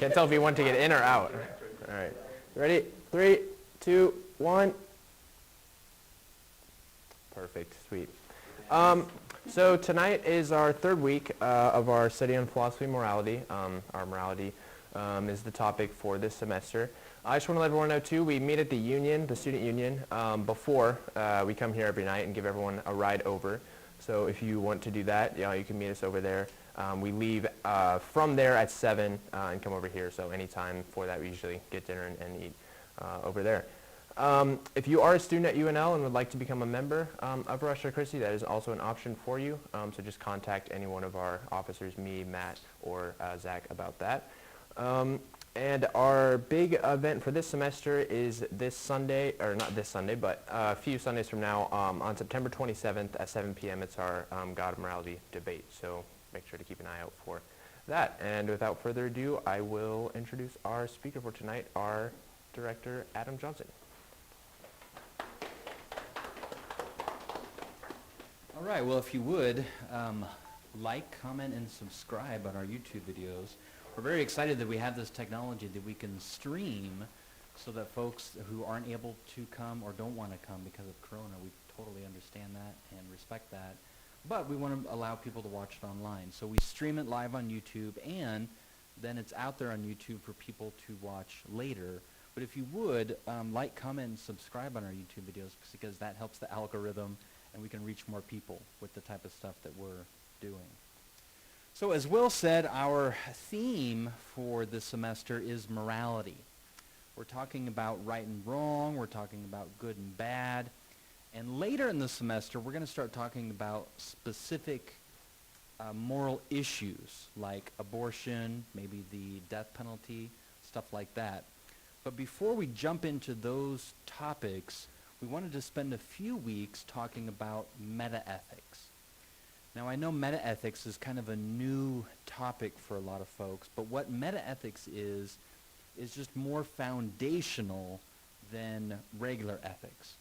Can't tell if you want to get in or out. All right. Ready? 3, 2, 1. Perfect. Sweet. So tonight is our third week of our study on philosophy and morality. Our morality is the topic for this semester. I just want to let everyone know, too, we meet at the union, the student union, before we come here every night and give everyone a ride over. So if you want to do that, you can meet us over there. We leave from there at 7 and come over here. So anytime for that, we usually get dinner and eat over there. If you are a student at UNL and would like to become a member of Rosh Christi, that is also an option for you. So just contact any one of our officers, me, Matt, or Zach about that. And our big event for this semester is this Sunday, or not this Sunday, but a few Sundays from now, on September 27th at 7 p.m. It's our God of Morality debate. So make sure to keep an eye out for that. And without further ado, I will introduce our speaker for tonight, our director, Adam Johnson. All right, well, if you would, like, comment, and subscribe on our YouTube videos. We're very excited that we have this technology that we can stream so that folks who aren't able to come or don't want to come because of Corona, we totally understand that and respect that. But we want to allow people to watch it online. So we stream it live on YouTube, and then it's out there on YouTube for people to watch later. But if you would, like, comment, and subscribe on our YouTube videos because that helps the algorithm and we can reach more people with the type of stuff that we're doing. So as Will said, our theme for this semester is morality. We're talking about right and wrong, we're talking about good and bad, and later in the semester we're going to start talking about specific moral issues like abortion, maybe the death penalty, stuff like that. But before we jump into those topics, we wanted to spend a few weeks talking about metaethics. Now, I know metaethics is kind of a new topic for a lot of folks, but what metaethics is just more foundational than regular ethics.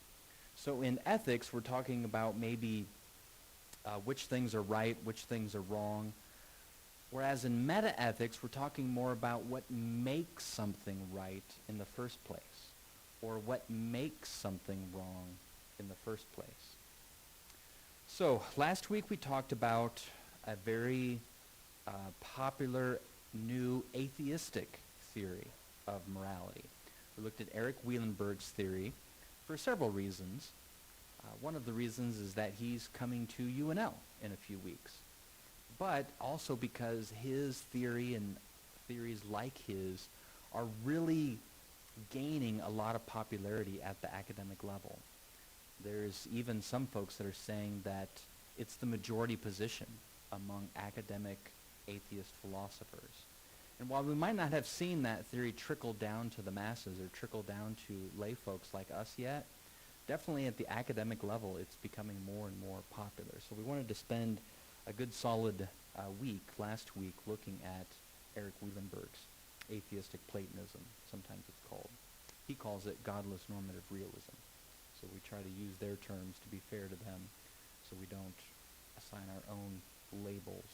So in ethics, we're talking about maybe which things are right, which things are wrong, whereas in metaethics, we're talking more about what makes something right in the first place, or what makes something wrong in the first place. So last week we talked about a very popular new atheistic theory of morality. We looked at Eric Wielenberg's theory for several reasons. One of the reasons is that he's coming to UNL in a few weeks, but also because his theory and theories like his are really gaining a lot of popularity at the academic level. There's even some folks that are saying that it's the majority position among academic atheist philosophers. And while we might not have seen that theory trickle down to the masses or trickle down to lay folks like us yet, definitely at the academic level it's becoming more and more popular. So we wanted to spend a good solid week, last week, looking at Eric Wielenberg's atheistic Platonism, sometimes it's called. He calls it godless normative realism. So we try to use their terms to be fair to them so we don't assign our own labels,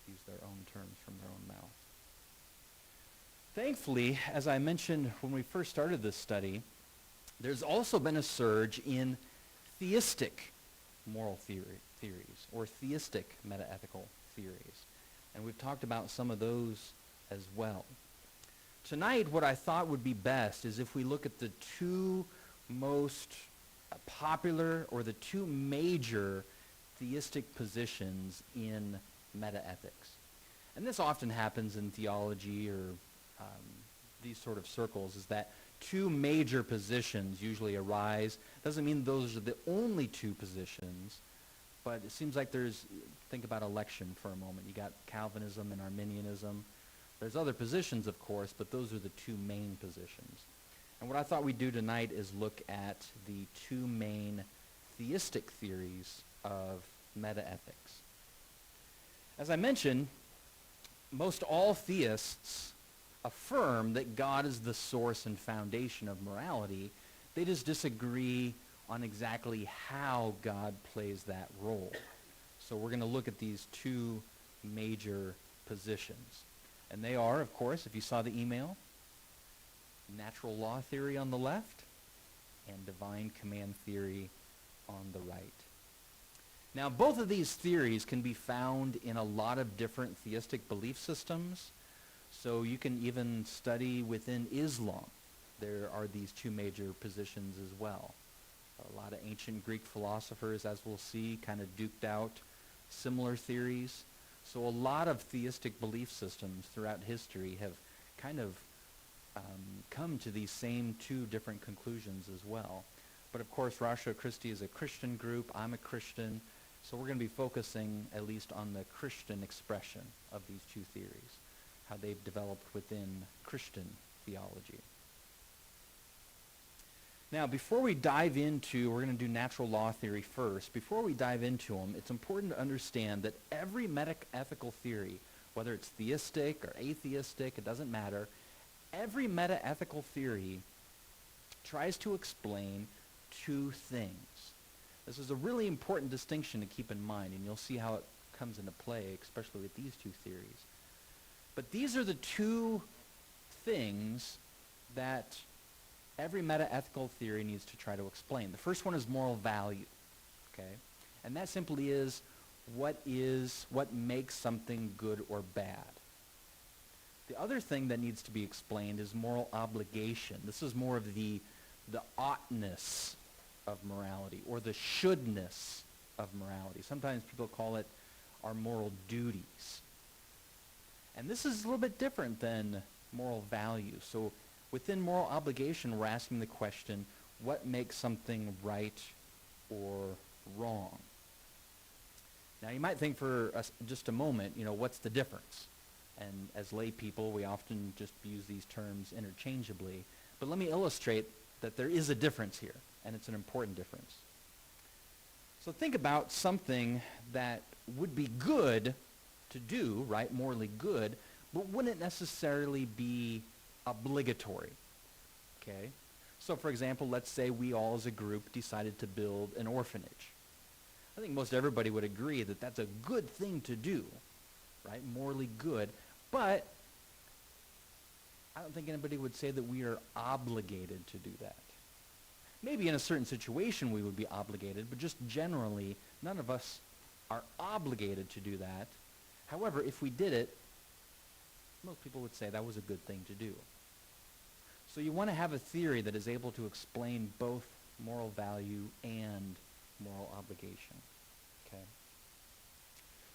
use their own terms from their own mouth. Thankfully, as I mentioned when we first started this study, there's also been a surge in theistic moral theories or theistic metaethical theories. And we've talked about some of those as well. Tonight, what I thought would be best is if we look at the two most popular or the two major theistic positions in metaethics. And this often happens in theology or these sort of circles, is that two major positions usually arise. Doesn't mean those are the only two positions, but it seems like think about election for a moment. You got Calvinism and Arminianism. There's other positions, of course, but those are the two main positions. And what I thought we'd do tonight is look at the two main theistic theories of metaethics. As I mentioned, most all theists affirm that God is the source and foundation of morality. They just disagree on exactly how God plays that role. So we're going to look at these two major positions. And they are, of course, if you saw the email, natural law theory on the left and divine command theory on the right. Now, both of these theories can be found in a lot of different theistic belief systems. So you can even study within Islam. There are these two major positions as well. A lot of ancient Greek philosophers, as we'll see, kind of duked out similar theories. So a lot of theistic belief systems throughout history have kind of come to these same two different conclusions as well. But of course, Ratio Christi is a Christian group. I'm a Christian. So we're going to be focusing at least on the Christian expression of these two theories, how they've developed within Christian theology. Now, before we dive into, we're going to do natural law theory first. Before we dive into them, it's important to understand that every meta-ethical theory, whether it's theistic or atheistic, it doesn't matter, every meta-ethical theory tries to explain two things. This is a really important distinction to keep in mind, and you'll see how it comes into play, especially with these two theories. But these are the two things that every meta-ethical theory needs to try to explain. The first one is moral value, okay? And that simply is what makes something good or bad. The other thing that needs to be explained is moral obligation. This is more of the oughtness of morality, or the shouldness of morality. Sometimes people call it our moral duties. And this is a little bit different than moral value. So within moral obligation, we're asking the question, what makes something right or wrong? Now, you might think for just a moment, what's the difference? And as lay people, we often just use these terms interchangeably. But let me illustrate that there is a difference here, and it's an important difference. So think about something that would be good to do, right, morally good, but wouldn't necessarily be obligatory, okay? So for example, let's say we all as a group decided to build an orphanage. I think most everybody would agree that that's a good thing to do, right, morally good, but I don't think anybody would say that we are obligated to do that. Maybe in a certain situation we would be obligated, but just generally, none of us are obligated to do that. However, if we did it, most people would say that was a good thing to do. So you want to have a theory that is able to explain both moral value and moral obligation. Okay?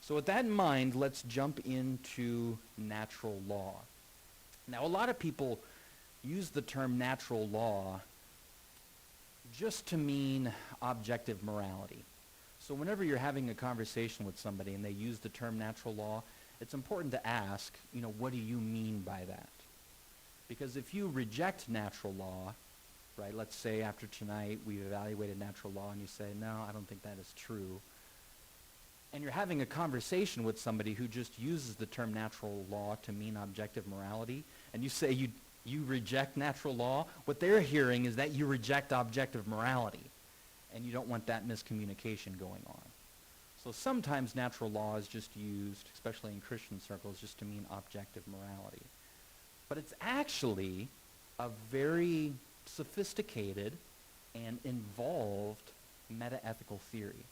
So with that in mind, let's jump into natural law. Now, a lot of people use the term natural law just to mean objective morality. So whenever you're having a conversation with somebody and they use the term natural law, it's important to ask, what do you mean by that? Because if you reject natural law, right, let's say after tonight we've evaluated natural law and you say, no, I don't think that is true, and you're having a conversation with somebody who just uses the term natural law to mean objective morality, and you say you reject natural law, what they're hearing is that you reject objective morality, and you don't want that miscommunication going on. So sometimes natural law is just used, especially in Christian circles, just to mean objective morality. But it's actually a very sophisticated and involved meta-ethical theory.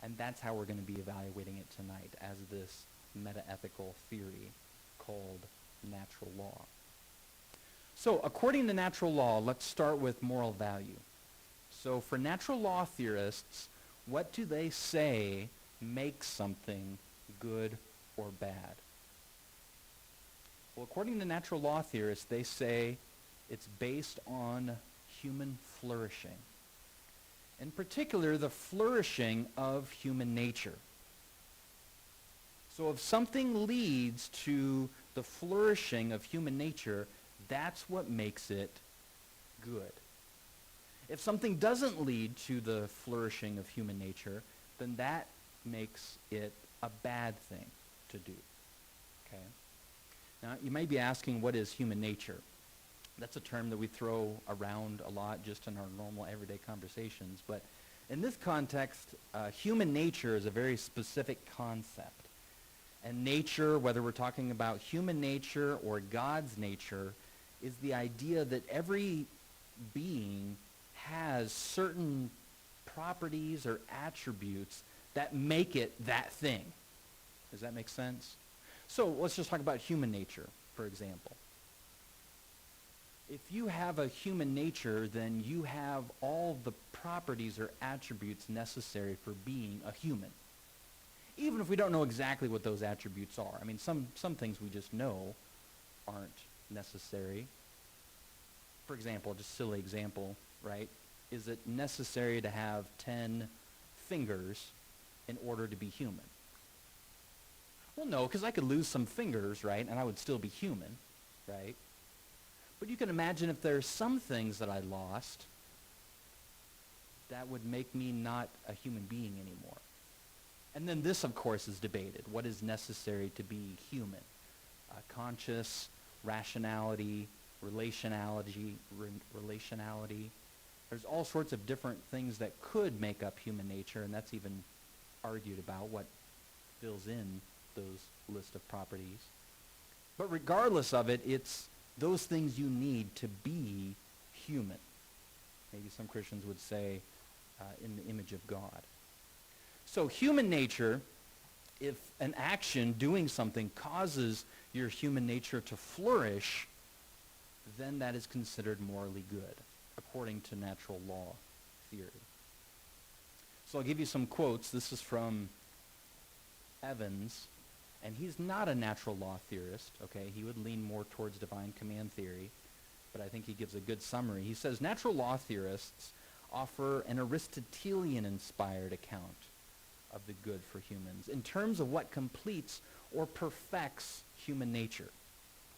And that's how we're going to be evaluating it tonight, as this meta-ethical theory called natural law. So according to natural law, let's start with moral value. So for natural law theorists, what do they say makes something good or bad? Well, according to natural law theorists, they say it's based on human flourishing. In particular, the flourishing of human nature. So if something leads to the flourishing of human nature, that's what makes it good. If something doesn't lead to the flourishing of human nature, then that makes it a bad thing to do. Okay? Now, you may be asking, what is human nature? That's a term that we throw around a lot just in our normal everyday conversations. But in this context, human nature is a very specific concept. And nature, whether we're talking about human nature or God's nature, is the idea that every being has certain properties or attributes that make it that thing. Does that make sense? So let's just talk about human nature, for example. If you have a human nature, then you have all the properties or attributes necessary for being a human. Even if we don't know exactly what those attributes are. I mean, some things we just know aren't necessary. For example, just a silly example, right? Is it necessary to have 10 fingers in order to be human? Well, no, because I could lose some fingers, right, and I would still be human, right? But you can imagine if there's some things that I lost that would make me not a human being anymore. And then this, of course, is debated. What is necessary to be human? Conscious, rationality, relationality. There's all sorts of different things that could make up human nature, and that's even argued about what fills in those list of properties. But regardless of it, it's those things you need to be human. Maybe some Christians would say in the image of God. So human nature, if an action, doing something, causes your human nature to flourish, then that is considered morally good, according to natural law theory. So I'll give you some quotes. This is from Evans, and he's not a natural law theorist, okay? He would lean more towards divine command theory, but I think he gives a good summary. He says, natural law theorists offer an Aristotelian-inspired account of the good for humans in terms of what completes or perfects human nature,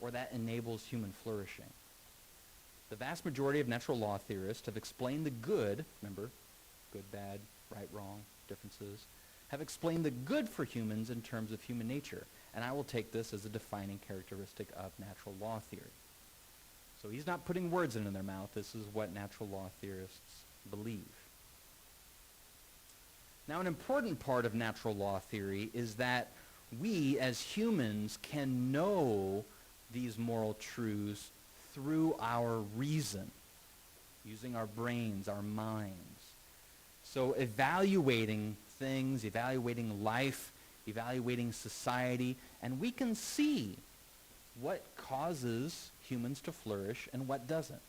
or that enables human flourishing. The vast majority of natural law theorists have explained the good, remember, good, bad, right, wrong, differences, have explained the good for humans in terms of human nature. And I will take this as a defining characteristic of natural law theory. So he's not putting words into their mouth. This is what natural law theorists believe. Now, an important part of natural law theory is that we as humans can know these moral truths through our reason, using our brains, our minds. So evaluating things, evaluating life, evaluating society, and we can see what causes humans to flourish and what doesn't.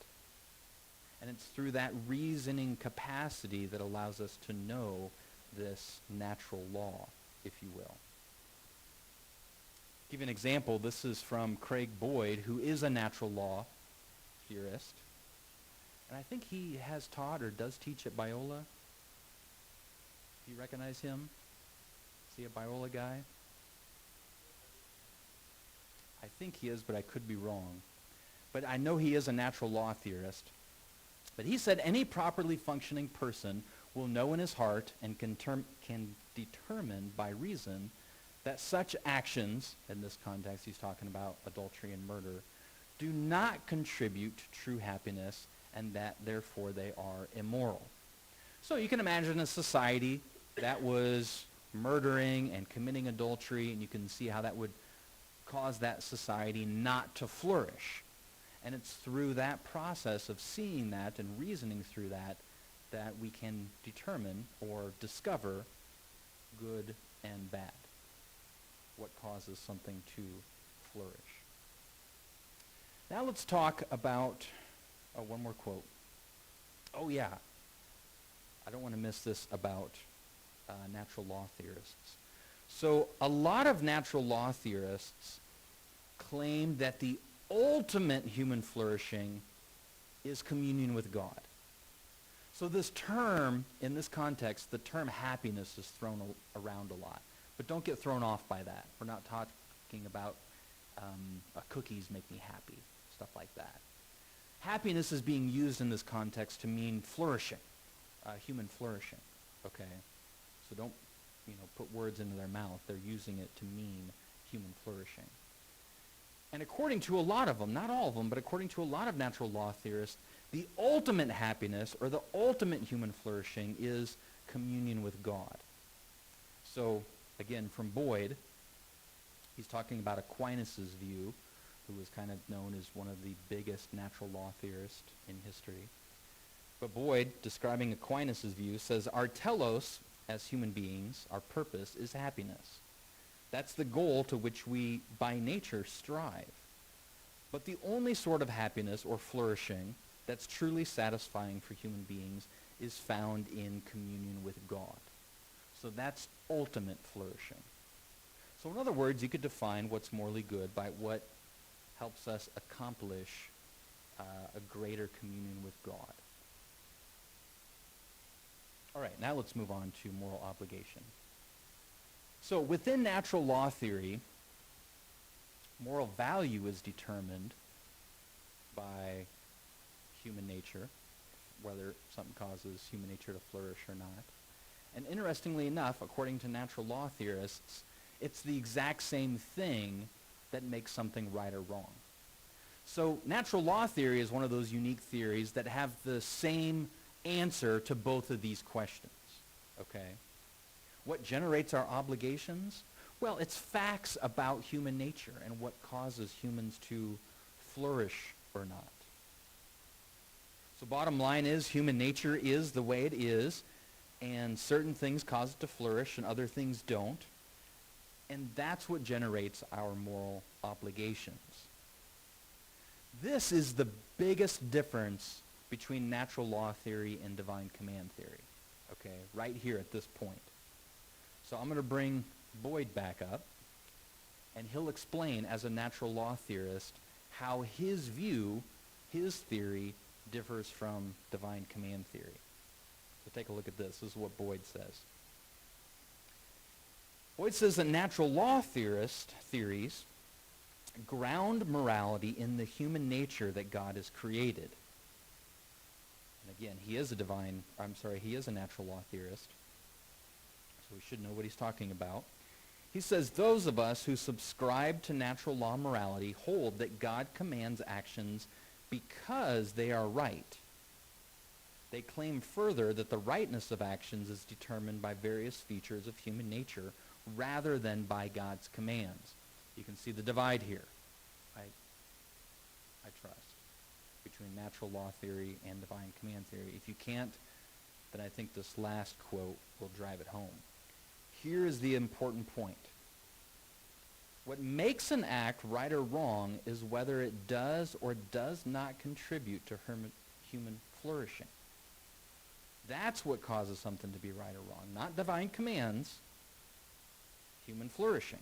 And it's through that reasoning capacity that allows us to know this natural law, if you will. Give you an example. This is from Craig Boyd, who is a natural law theorist. And I think he has taught or does teach at Biola. Do you recognize him? Is he a Biola guy? I think he is, but I could be wrong. But I know he is a natural law theorist. But he said any properly functioning person will know in his heart and can determine by reason that such actions, in this context he's talking about adultery and murder, do not contribute to true happiness and that therefore they are immoral. So you can imagine a society that was murdering and committing adultery, and you can see how that would cause that society not to flourish. And it's through that process of seeing that and reasoning through that that we can determine or discover good and bad, what causes something to flourish. Now let's talk about, one more quote. Oh yeah, I don't want to miss this about natural law theorists. So a lot of natural law theorists claim that the ultimate human flourishing is communion with God. So this term, in this context, the term happiness is thrown around a lot. But don't get thrown off by that. We're not talking about cookies make me happy, stuff like that. Happiness is being used in this context to mean flourishing, human flourishing, okay? So don't, put words into their mouth. They're using it to mean human flourishing. And according to a lot of them, not all of them, but according to a lot of natural law theorists, the ultimate happiness or the ultimate human flourishing is communion with God. So, again, from Boyd, He's talking about Aquinas' view, who was kind of known as one of the biggest natural law theorists in history. But Boyd, describing Aquinas' view, says, our telos, as human beings, our purpose, is happiness. That's the goal to which we, by nature, strive. But the only sort of happiness or flourishing that's truly satisfying for human beings is found in communion with God. So that's ultimate flourishing. So in other words, you could define what's morally good by what helps us accomplish a greater communion with God. All right, now let's move on to moral obligation. So within natural law theory, moral value is determined by human nature, whether something causes human nature to flourish or not. And interestingly enough, according to natural law theorists, it's the exact same thing that makes something right or wrong. So natural law theory is one of those unique theories that have the same answer to both of these questions, okay? What generates our obligations? Well, it's facts about human nature and what causes humans to flourish or not. So bottom line is, human nature is the way it is, and certain things cause it to flourish and other things don't. And that's what generates our moral obligations. This is the biggest difference between natural law theory and divine command theory, okay, right here at this point. So I'm going to bring Boyd back up, and he'll explain as a natural law theorist how his view, his theory, differs from divine command theory. So take a look at this. This is what Boyd says. Boyd says that natural law theories ground morality in the human nature that God has created. And again, he is a natural law theorist, so we should know what he's talking about. He says, those of us who subscribe to natural law morality hold that God commands actions because they are right. They claim further that the rightness of actions is determined by various features of human nature rather than by God's commands. You can see the divide here, I trust, between natural law theory and divine command theory. If you can't, then I think this last quote will drive it home. Here is the important point. What makes an act right or wrong is whether it does or does not contribute to human flourishing. That's what causes something to be right or wrong, not divine commands, human flourishing.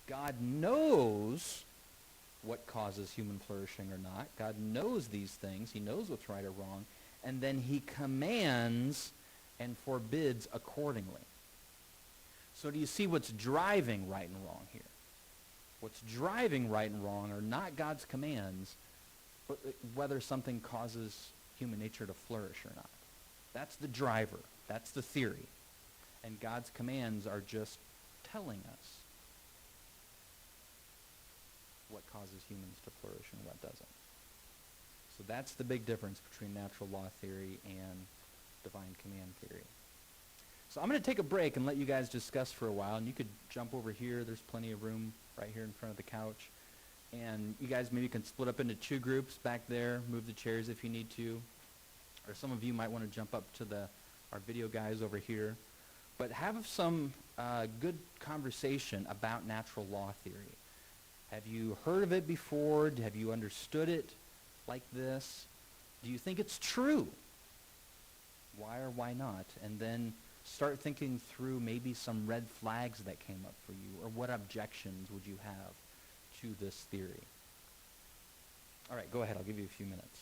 God knows what causes human flourishing or not. God knows these things. He knows what's right or wrong. And then he commands and forbids accordingly. So do you see what's driving right and wrong here? What's driving right and wrong are not God's commands, but whether something causes human nature to flourish or not. That's the driver. That's the theory. And God's commands are just telling us what causes humans to flourish and what doesn't. So that's the big difference between natural law theory and divine command theory. So I'm going to take a break and let you guys discuss for a while, and you could jump over here. There's plenty of room right here in front of the couch. And you guys maybe can split up into two groups back there, move the chairs if you need to. Or some of you might want to jump up to our video guys over here. But have some good conversation about natural law theory. Have you heard of it before? Have you understood it like this? Do you think it's true? Why or why not? And then start thinking through maybe some red flags that came up for you, or what objections would you have to this theory. All right, go ahead. I'll give you a few minutes.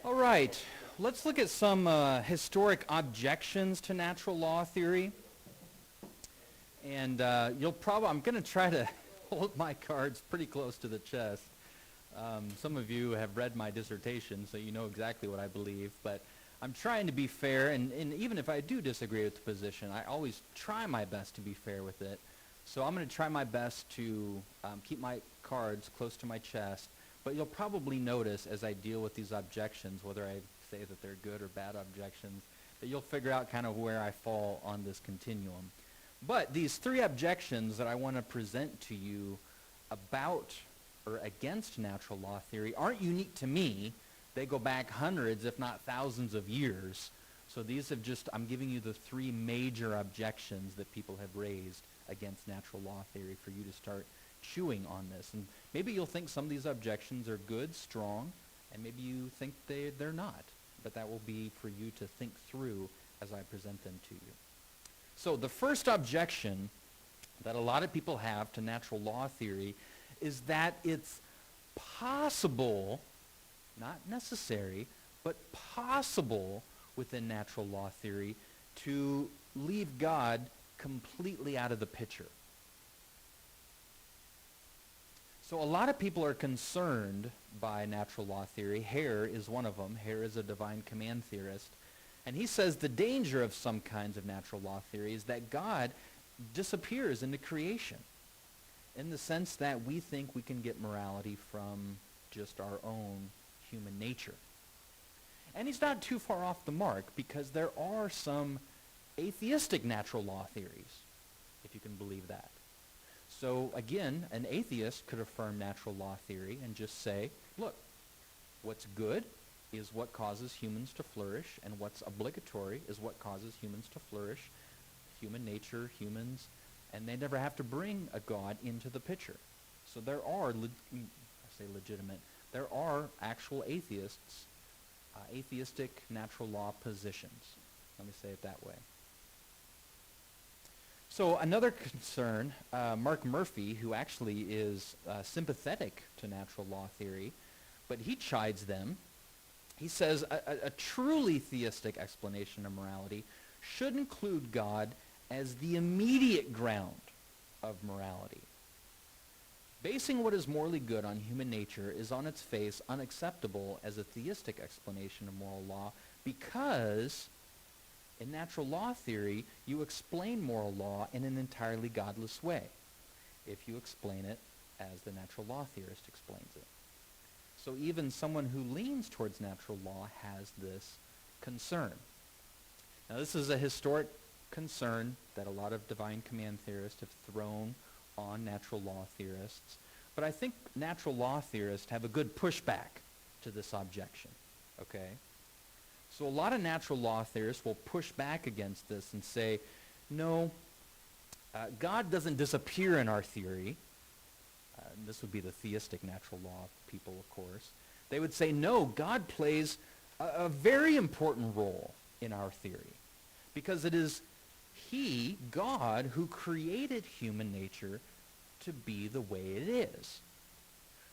All right, let's look at some historic objections to natural law theory. And I'm going to try to hold my cards pretty close to the chest. Some of you have read my dissertation, so you know exactly what I believe. But I'm trying to be fair, and even if I do disagree with the position, I always try my best to be fair with it. So I'm going to try my best to keep my cards close to my chest. But you'll probably notice as I deal with these objections, whether I say that they're good or bad objections, that you'll figure out kind of where I fall on this continuum. But these three objections that I want to present to you about or against natural law theory aren't unique to me. They go back hundreds, if not thousands of years. So these have I'm giving you the three major objections that people have raised against natural law theory for you to start chewing on this. And maybe you'll think some of these objections are good, strong, and maybe you think they're not. But that will be for you to think through as I present them to you. So the first objection that a lot of people have to natural law theory is that it's possible, not necessary, but possible within natural law theory to leave God completely out of the picture. So a lot of people are concerned by natural law theory. Hare is one of them. Hare is a divine command theorist. And he says the danger of some kinds of natural law theory is that God disappears into creation in the sense that we think we can get morality from just our own human nature. And he's not too far off the mark because there are some atheistic natural law theories, if you can believe that. So again, an atheist could affirm natural law theory and just say, look, what's good is what causes humans to flourish, and what's obligatory is what causes humans to flourish. Human nature, humans, and they never have to bring a God into the picture. So there are, there are actual atheists, atheistic natural law positions. Let me say it that way. So another concern, Mark Murphy, who actually is sympathetic to natural law theory, but he chides them. He says a truly theistic explanation of morality should include God as the immediate ground of morality. Basing what is morally good on human nature is on its face unacceptable as a theistic explanation of moral law because in natural law theory, you explain moral law in an entirely godless way if you explain it as the natural law theorist explains it. So even someone who leans towards natural law has this concern. Now this is a historic concern that a lot of divine command theorists have thrown on natural law theorists. But I think natural law theorists have a good pushback to this objection, okay? So a lot of natural law theorists will push back against this and say, no, God doesn't disappear in our theory. And this would be the theistic natural law people, of course. They would say, no, God plays a very important role in our theory because it is he, God, who created human nature to be the way it is.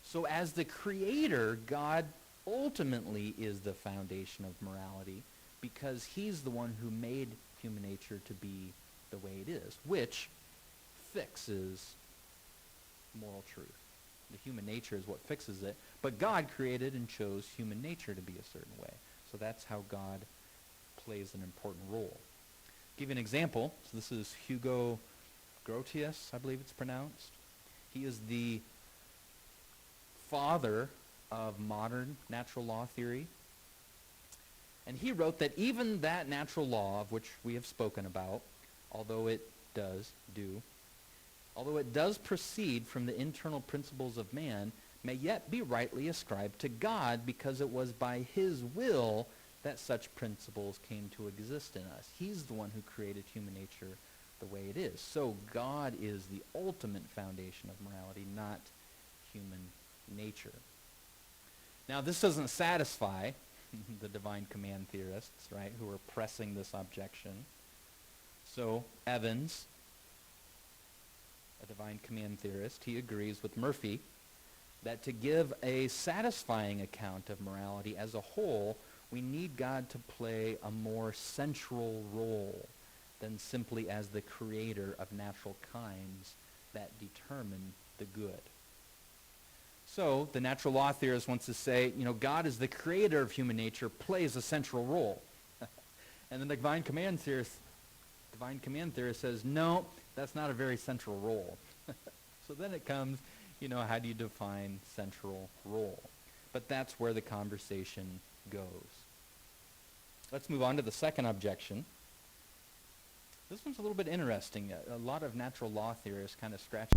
So as the creator, God ultimately is the foundation of morality because he's the one who made human nature to be the way it is, which fixes moral truth. The human nature is what fixes it, but God created and chose human nature to be a certain way. So that's how God plays an important role. Give you an example. So this is Hugo Grotius, I believe it's pronounced. He is the father of modern natural law theory. And he wrote that even that natural law of which we have spoken about, although it does proceed from the internal principles of man, may yet be rightly ascribed to God because it was by his will that such principles came to exist in us. He's the one who created human nature the way it is. So God is the ultimate foundation of morality, not human nature. Now this doesn't satisfy the divine command theorists, right, who are pressing this objection. So Evans, a divine command theorist, he agrees with Murphy that to give a satisfying account of morality as a whole, we need God to play a more central role than simply as the creator of natural kinds that determine the good. So the natural law theorist wants to say, God is the creator of human nature, plays a central role. And the divine command theorist says, no, that's not a very central role. So then it comes, how do you define central role? But that's where the conversation goes. Let's move on to the second objection. This one's a little bit interesting. A lot of natural law theorists kind of scratch.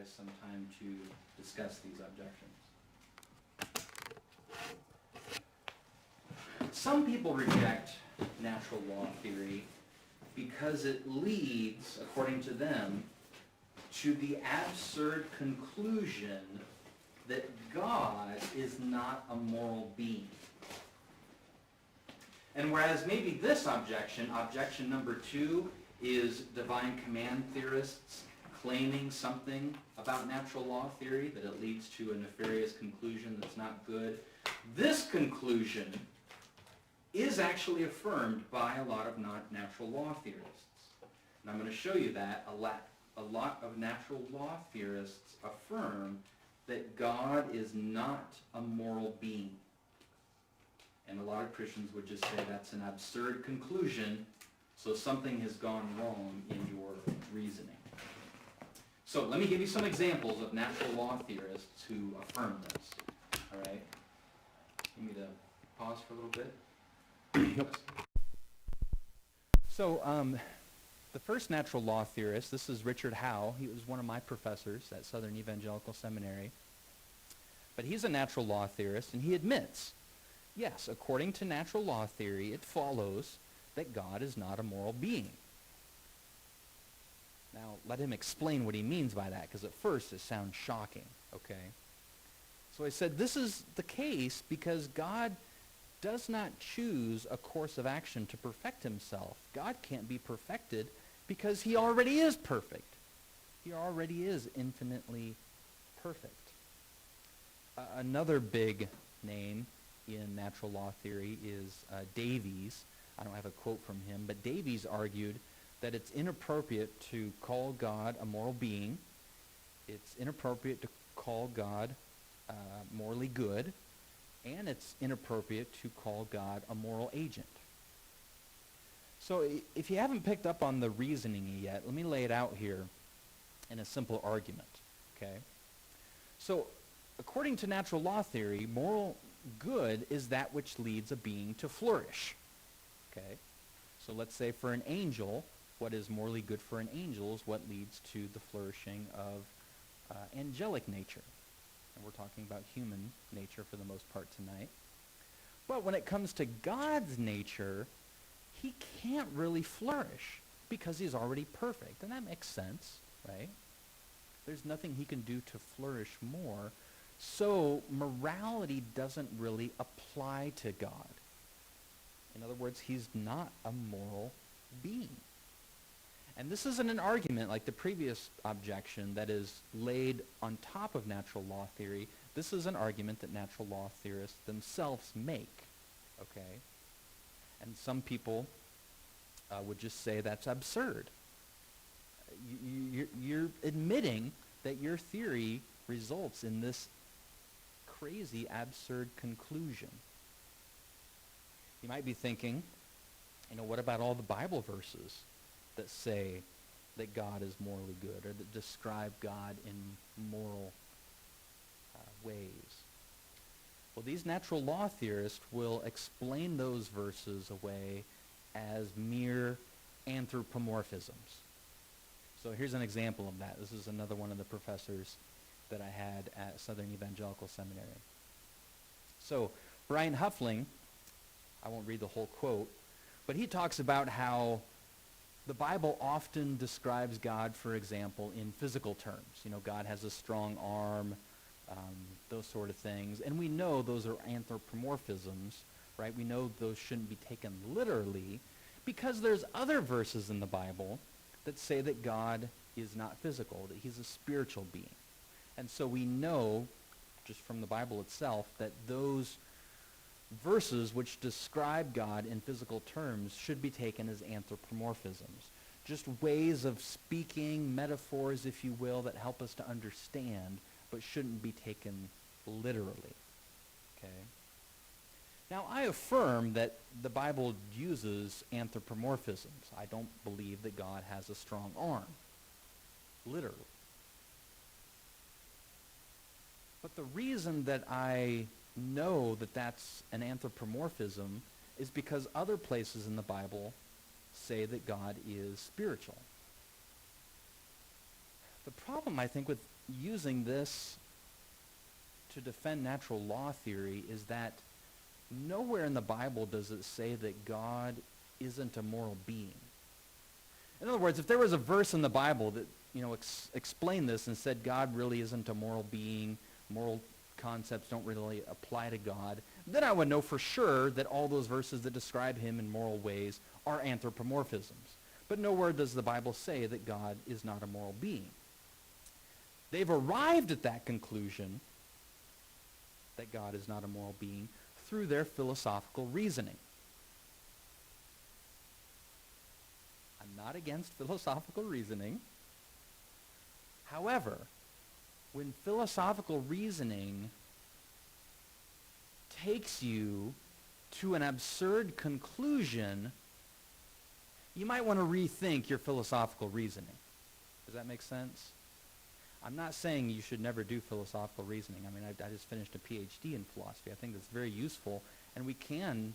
guys some time to discuss these objections. Some people reject natural law theory because it leads, according to them, to the absurd conclusion that God is not a moral being. And whereas maybe this objection, objection number 2, is divine command theorists claiming something about natural law theory, that it leads to a nefarious conclusion that's not good, this conclusion is actually affirmed by a lot of natural law theorists. And I'm going to show you that a lot of natural law theorists affirm that God is not a moral being. And a lot of Christians would just say that's an absurd conclusion, so something has gone wrong in your reasoning. So let me give you some examples of natural law theorists who affirm this. All right? You need to pause for a little bit? Yep. So the first natural law theorist, this is Richard Howe. He was one of my professors at Southern Evangelical Seminary. But he's a natural law theorist, and he admits, yes, according to natural law theory, it follows that God is not a moral being. Now, let him explain what he means by that, because at first it sounds shocking, okay? So I said, this is the case because God does not choose a course of action to perfect himself. God can't be perfected because he already is perfect. He already is infinitely perfect. Another big name in natural law theory is Davies. I don't have a quote from him, but Davies argued that it's inappropriate to call God a moral being. It's inappropriate to call God morally good, and it's inappropriate to call God a moral agent. So if you haven't picked up on the reasoning yet, let me lay it out here in a simple argument, okay? So according to natural law theory, moral good is that which leads a being to flourish, okay? So let's say for an angel, what is morally good for an angel is what leads to the flourishing of angelic nature. And we're talking about human nature for the most part tonight. But when it comes to God's nature, he can't really flourish because he's already perfect. And that makes sense, right? There's nothing he can do to flourish more. So morality doesn't really apply to God. In other words, he's not a moral being. And this isn't an argument like the previous objection that is laid on top of natural law theory. This is an argument that natural law theorists themselves make, okay? And some people would just say that's absurd. You're admitting that your theory results in this crazy, absurd conclusion. You might be thinking, what about all the Bible verses that say that God is morally good or that describe God in moral ways? Well, these natural law theorists will explain those verses away as mere anthropomorphisms. So here's an example of that. This is another one of the professors that I had at Southern Evangelical Seminary. So Brian Huffling, I won't read the whole quote, but he talks about how the Bible often describes God, for example, in physical terms. God has a strong arm, those sort of things. And we know those are anthropomorphisms, right? We know those shouldn't be taken literally because there's other verses in the Bible that say that God is not physical, that he's a spiritual being. And so we know, just from the Bible itself, that those verses which describe God in physical terms should be taken as anthropomorphisms. Just ways of speaking, metaphors, if you will, that help us to understand, but shouldn't be taken literally. Okay? Now, I affirm that the Bible uses anthropomorphisms. I don't believe that God has a strong arm, literally. But the reason that I know that that's an anthropomorphism is because other places in the Bible say that God is spiritual. The problem, I think, with using this to defend natural law theory is that nowhere in the Bible does it say that God isn't a moral being. In other words, if there was a verse in the Bible that, explained this and said God really isn't a moral being, moral concepts don't really apply to God, then I would know for sure that all those verses that describe him in moral ways are anthropomorphisms. But nowhere does the Bible say that God is not a moral being. They've arrived at that conclusion that God is not a moral being through their philosophical reasoning. I'm not against philosophical reasoning. However, when philosophical reasoning takes you to an absurd conclusion, you might want to rethink your philosophical reasoning. Does that make sense? I'm not saying you should never do philosophical reasoning. I mean, I just finished a PhD in philosophy. I think that's very useful, and we can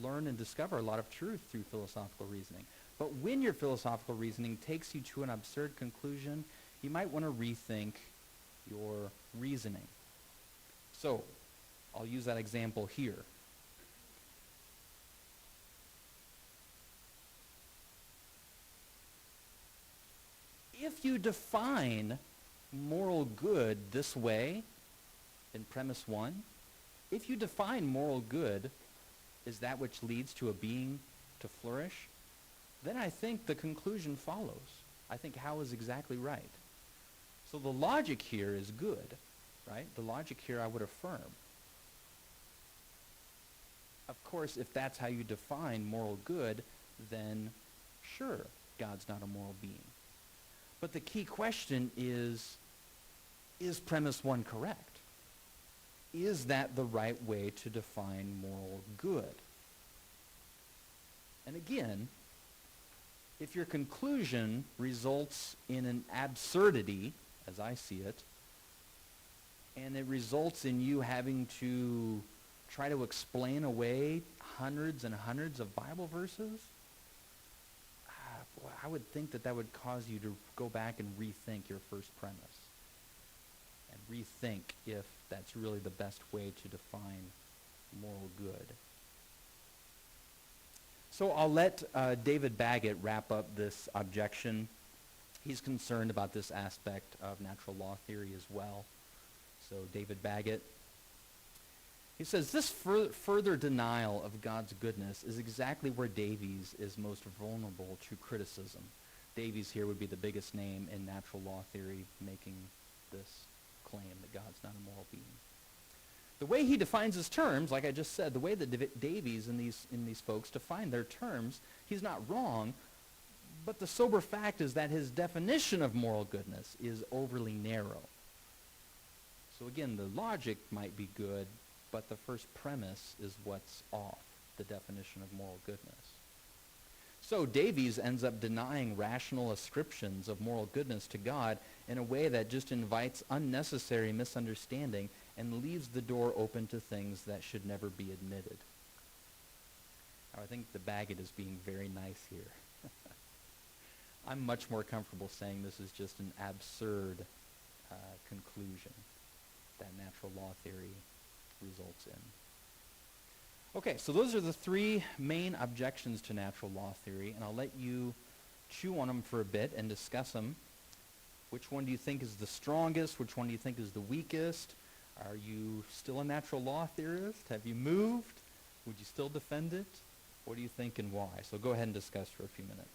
learn and discover a lot of truth through philosophical reasoning. But when your philosophical reasoning takes you to an absurd conclusion, you might want to rethink your reasoning. So, I'll use that example here. If you define moral good this way, in premise 1, if you define moral good as that which leads to a being to flourish, then I think the conclusion follows. I think Hal is exactly right. So the logic here is good, right? The logic here I would affirm. Of course, if that's how you define moral good, then sure, God's not a moral being. But the key question is premise 1 correct? Is that the right way to define moral good? And again, if your conclusion results in an absurdity, as I see it, and it results in you having to try to explain away hundreds and hundreds of Bible verses, I would think that would cause you to go back and rethink your first premise and rethink if that's really the best way to define moral good. So I'll let David Baggett wrap up this objection. He's concerned about this aspect of natural law theory as well. So David Baggett, he says, this further denial of God's goodness is exactly where Davies is most vulnerable to criticism. Davies here would be the biggest name in natural law theory making this claim that God's not a moral being. The way he defines his terms, like I just said, the way that Davies and these folks define their terms, he's not wrong, but the sober fact is that his definition of moral goodness is overly narrow. So again, the logic might be good, but the first premise is what's off, the definition of moral goodness. So Davies ends up denying rational ascriptions of moral goodness to God in a way that just invites unnecessary misunderstanding and leaves the door open to things that should never be admitted. Now, I think the Baggett is being very nice here. I'm much more comfortable saying this is just an absurd conclusion that natural law theory results in. Okay, so those are the 3 main objections to natural law theory, and I'll let you chew on them for a bit and discuss them. Which one do you think is the strongest? Which one do you think is the weakest? Are you still a natural law theorist? Have you moved? Would you still defend it? What do you think and why? So go ahead and discuss for a few minutes.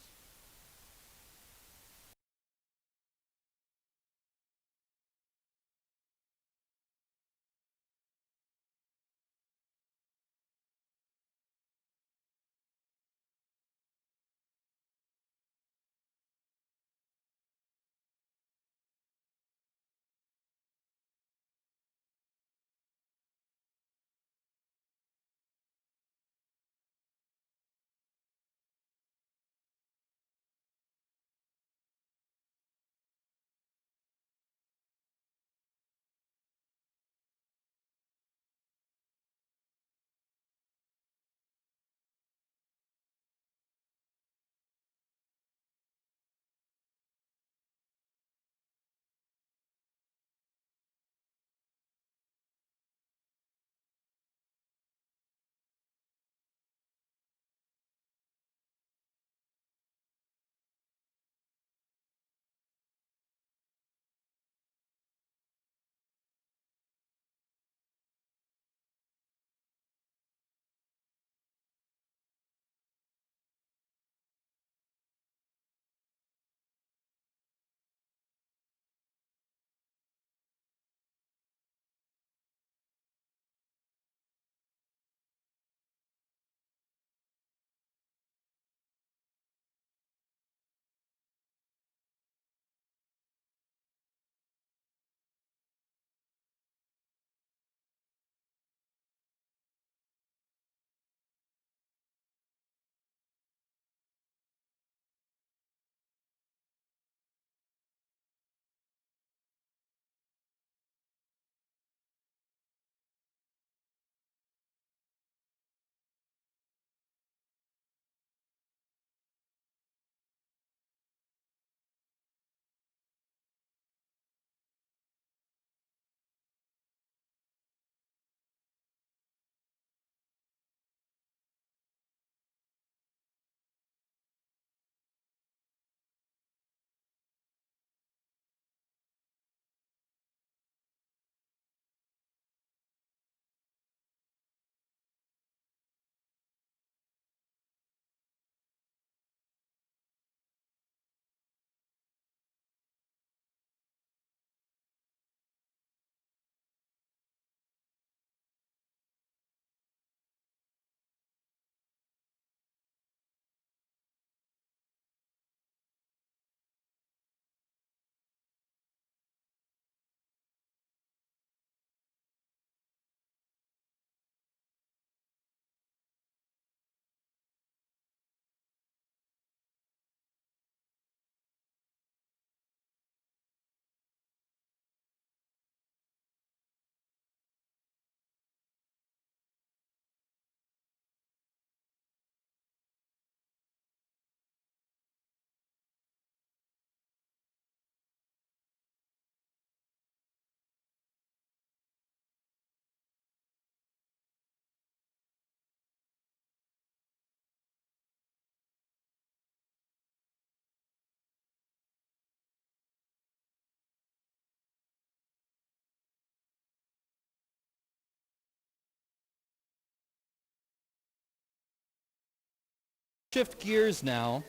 Shift gears now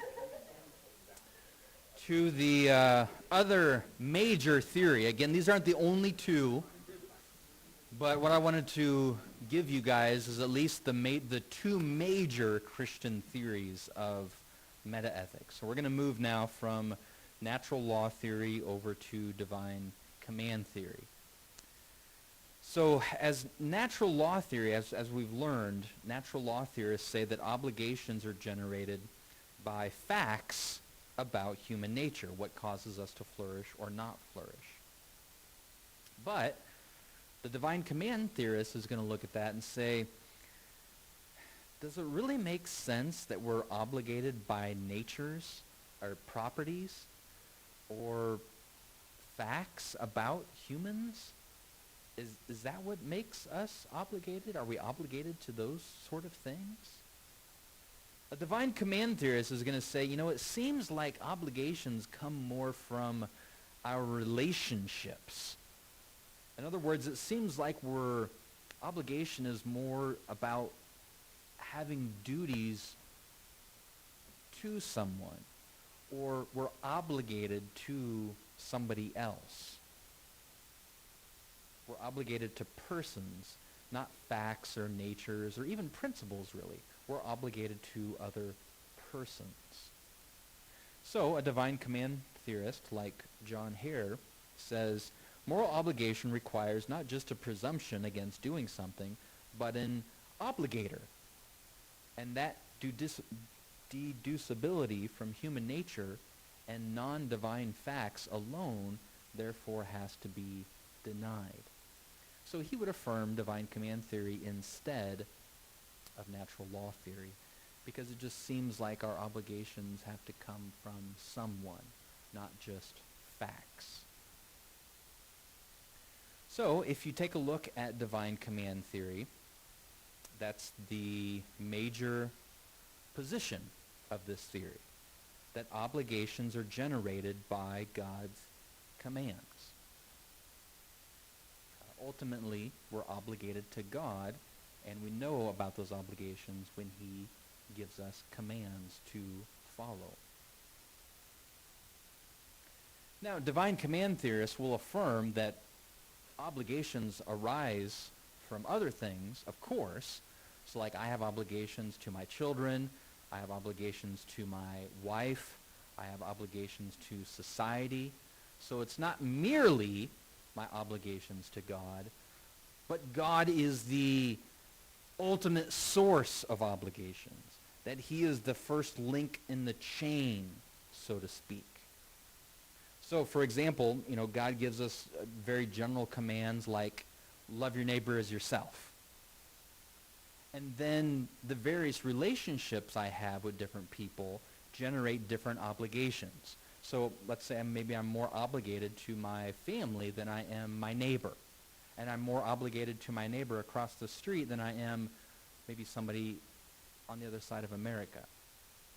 to the other major theory. Again, these aren't the only two, but what I wanted to give you guys is at least the two major Christian theories of metaethics. So we're going to move now from natural law theory over to divine command theory. So as natural law theory, as we've learned, natural law theorists say that obligations are generated by facts about human nature, what causes us to flourish or not flourish. But the divine command theorist is going to look at that and say, does it really make sense that we're obligated by natures or properties or facts about humans? Is that what makes us obligated? Are we obligated to those sort of things? A divine command theorist is going to say, it seems like obligations come more from our relationships. In other words, it seems like obligation is more about having duties to someone, or we're obligated to somebody else. We're obligated to persons, not facts or natures or even principles, really. We're obligated to other persons. So a divine command theorist like John Hare says, moral obligation requires not just a presumption against doing something, but an obligator. And that deducibility from human nature and non-divine facts alone, therefore, has to be denied. So he would affirm divine command theory instead of natural law theory, because it just seems like our obligations have to come from someone, not just facts. So if you take a look at divine command theory, that's the major position of this theory, that obligations are generated by God's commands. Ultimately, we're obligated to God, and we know about those obligations when he gives us commands to follow. Now, divine command theorists will affirm that obligations arise from other things, of course. So like I have obligations to my children, I have obligations to my wife, I have obligations to society. So it's not merely my obligations to God, but God is the ultimate source of obligations, that he is the first link in the chain, so to speak. So for example, God gives us very general commands like love your neighbor as yourself. And then the various relationships I have with different people generate different obligations. So let's say maybe I'm more obligated to my family than I am my neighbor. And I'm more obligated to my neighbor across the street than I am maybe somebody on the other side of America.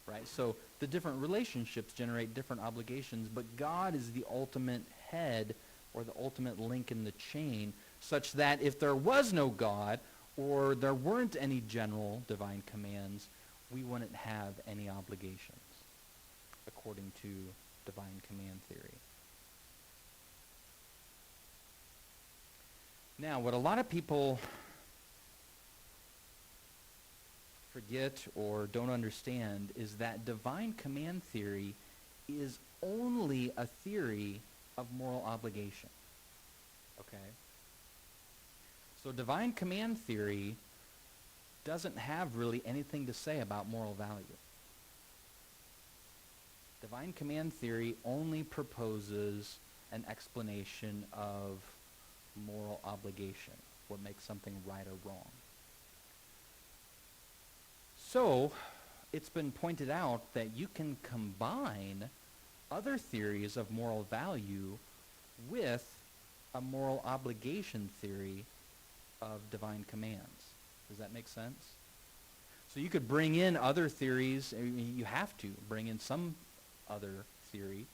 Right? So the different relationships generate different obligations, but God is the ultimate head or the ultimate link in the chain, such that if there was no God or there weren't any general divine commands, we wouldn't have any obligations, according to divine command theory. Now, what a lot of people forget or don't understand is that divine command theory is only a theory of moral obligation. Okay? So divine command theory doesn't have really anything to say about moral value. Divine command theory only proposes an explanation of moral obligation, what makes something right or wrong. So, it's been pointed out that you can combine other theories of moral value with a moral obligation theory of divine commands. Does that make sense? So you could bring in other theories, you have to bring in some other theory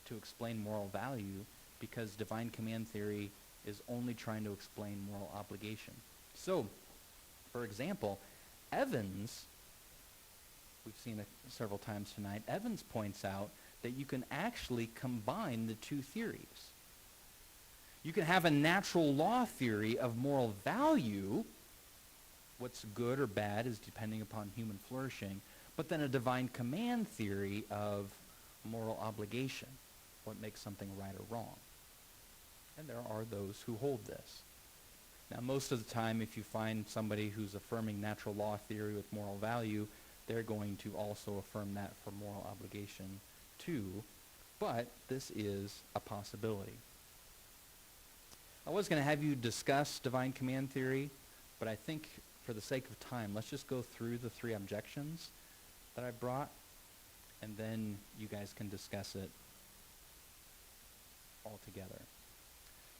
to explain moral value, because divine command theory is only trying to explain moral obligation. So, for example, Evans, we've seen it several times tonight, Evans points out that you can actually combine the two theories. You can have a natural law theory of moral value. What's good or bad is depending upon human flourishing. But then a divine command theory of moral obligation. What makes something right or wrong. And there are those who hold this. Now, most of the time, if you find somebody who's affirming natural law theory with moral value, they're going to also affirm that for moral obligation too. But this is a possibility. I was going to have you discuss divine command theory, but I think for the sake of time, let's just go through the 3 objections that I brought, and then you guys can discuss it all together.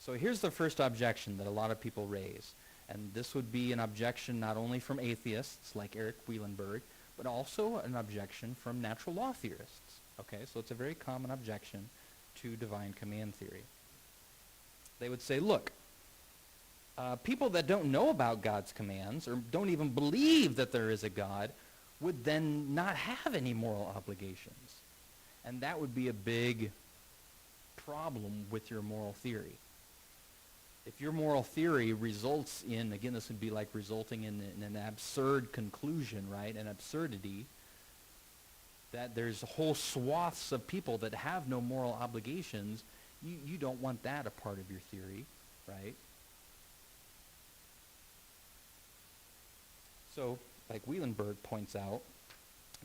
So here's the first objection that a lot of people raise, and this would be an objection not only from atheists like Eric Wielenberg, but also an objection from natural law theorists. Okay, so it's a very common objection to divine command theory. They would say, look, people that don't know about God's commands or don't even believe that there is a God would then not have any moral obligations. And that would be a big problem with your moral theory. If your moral theory results in, again, this would be like resulting in an absurd conclusion, right? An absurdity, that there's whole swaths of people that have no moral obligations. You don't want that a part of your theory, right? So, like Wielenberg points out,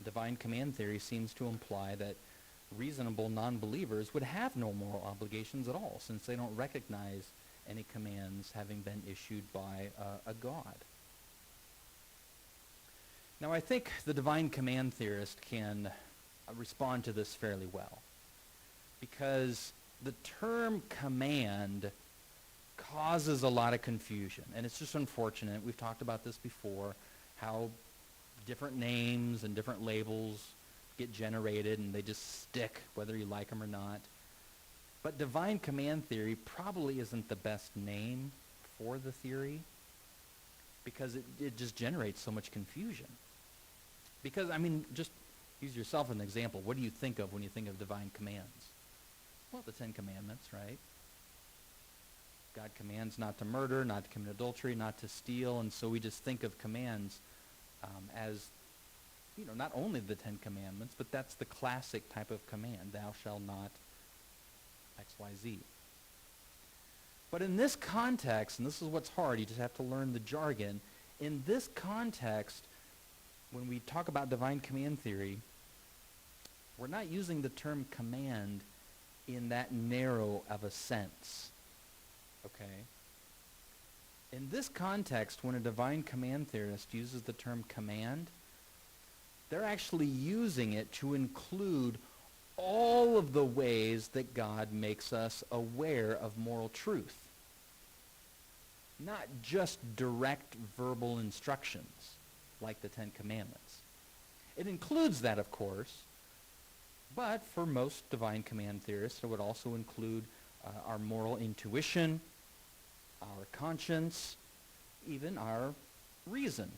divine command theory seems to imply that reasonable non-believers would have no moral obligations at all, since they don't recognize any commands having been issued by a God. Now, I think the divine command theorist can respond to this fairly well, because the term command causes a lot of confusion, and it's just unfortunate. We've talked about this before, how different names and different labels get generated, and they just stick whether you like them or not. But divine command theory probably isn't the best name for the theory, because it just generates so much confusion. Because, I mean, just use yourself as an example. What do you think of when you think of divine commands? Well, the 10 Commandments, right? God commands not to murder, not to commit adultery, not to steal, and so we just think of commands as, not only the 10 Commandments, but that's the classic type of command, thou shalt not X, Y, Z. But in this context, and this is what's hard, you just have to learn the jargon, in this context, when we talk about divine command theory, we're not using the term command in that narrow of a sense, okay? In this context, when a divine command theorist uses the term command, they're actually using it to include all of the ways that God makes us aware of moral truth. Not just direct verbal instructions like the 10 Commandments. It includes that, of course, but for most divine command theorists, it would also include our moral intuition, our conscience, even our reason,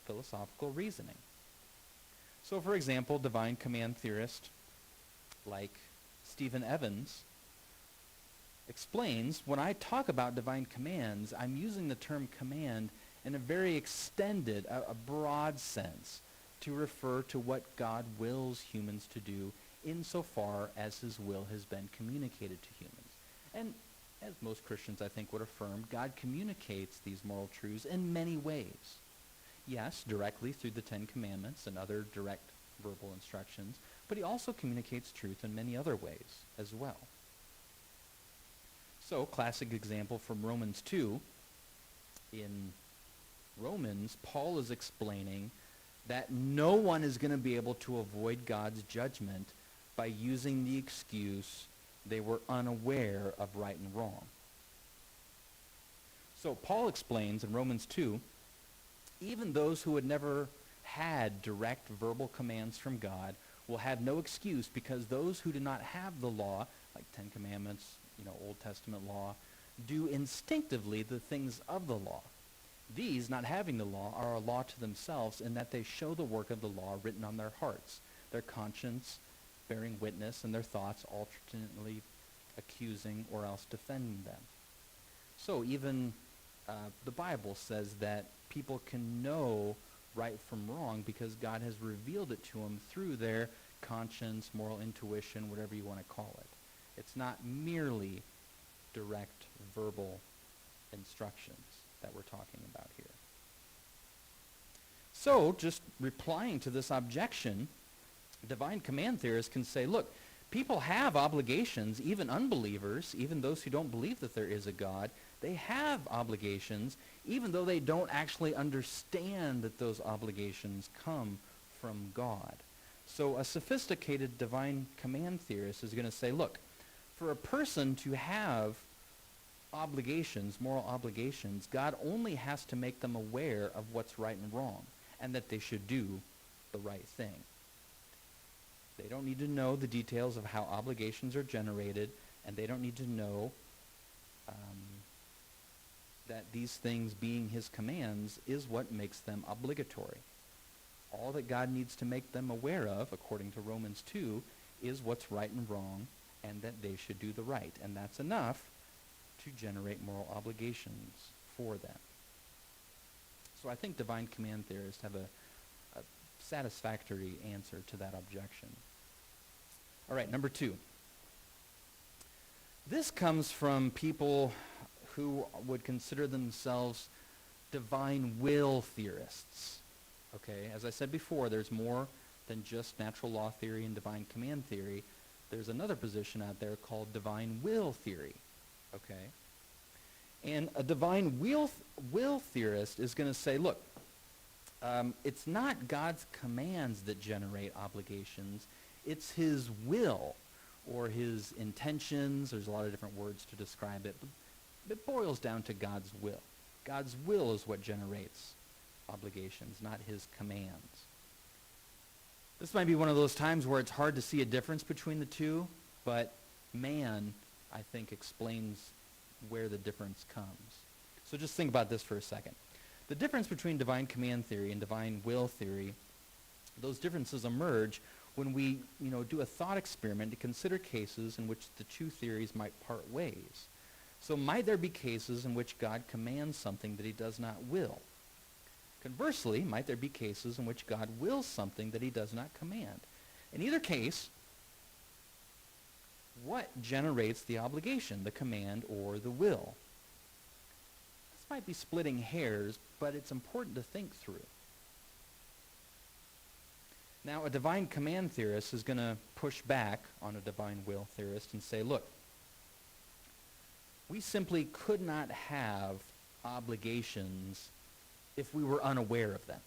philosophical reasoning. So, for example, divine command theorist like Stephen Evans explains, when I talk about divine commands, I'm using the term command in a very extended, a broad sense, to refer to what God wills humans to do insofar as his will has been communicated to humans. And as most Christians, I think, would affirm, God communicates these moral truths in many ways. Yes, directly through the 10 Commandments and other direct verbal instructions, but he also communicates truth in many other ways as well. So, classic example from Romans 2. In Romans, Paul is explaining that no one is going to be able to avoid God's judgment by using the excuse they were unaware of right and wrong. So Paul explains in Romans 2, even those who had never had direct verbal commands from God will have no excuse, because those who do not have the law, like 10 Commandments, Old Testament law, do instinctively the things of the law. These, not having the law, are a law to themselves in that they show the work of the law written on their hearts, their conscience bearing witness, and their thoughts alternately accusing or else defending them. So even the Bible says that people can know right from wrong because God has revealed it to them through their conscience, moral intuition, whatever you want to call it. It's not merely direct verbal instructions that we're talking about here. So, just replying to this objection, divine command theorists can say, look, people have obligations, even unbelievers, even those who don't believe that there is a God, they have obligations, even though they don't actually understand that those obligations come from God. So a sophisticated divine command theorist is going to say, look, for a person to have obligations, moral obligations, God only has to make them aware of what's right and wrong, and that they should do the right thing. They don't need to know the details of how obligations are generated, and they don't need to know that these things being his commands is what makes them obligatory. All that God needs to make them aware of, according to Romans 2, is what's right and wrong, and that they should do the right. And that's enough to generate moral obligations for them. So I think divine command theorists have a satisfactory answer to that objection. All right, number 2. This comes from people who would consider themselves divine will theorists. Okay, as I said before, there's more than just natural law theory and divine command theory. There's another position out there called divine will theory. Okay? And a divine will theorist is going to say, look, it's not God's commands that generate obligations. It's his will or his intentions. There's a lot of different words to describe it. But it boils down to God's will. God's will is what generates obligations, not his commands. This might be one of those times where it's hard to see a difference between the two, but man, I think, explains where the difference comes. So just think about this for a second. The difference between divine command theory and divine will theory, those differences emerge when we, do a thought experiment to consider cases in which the two theories might part ways. So might there be cases in which God commands something that he does not will? Conversely, might there be cases in which God wills something that he does not command? In either case, what generates the obligation, the command or the will? This might be splitting hairs, but it's important to think through. Now, a divine command theorist is going to push back on a divine will theorist and say, look, we simply could not have obligations if we were unaware of them.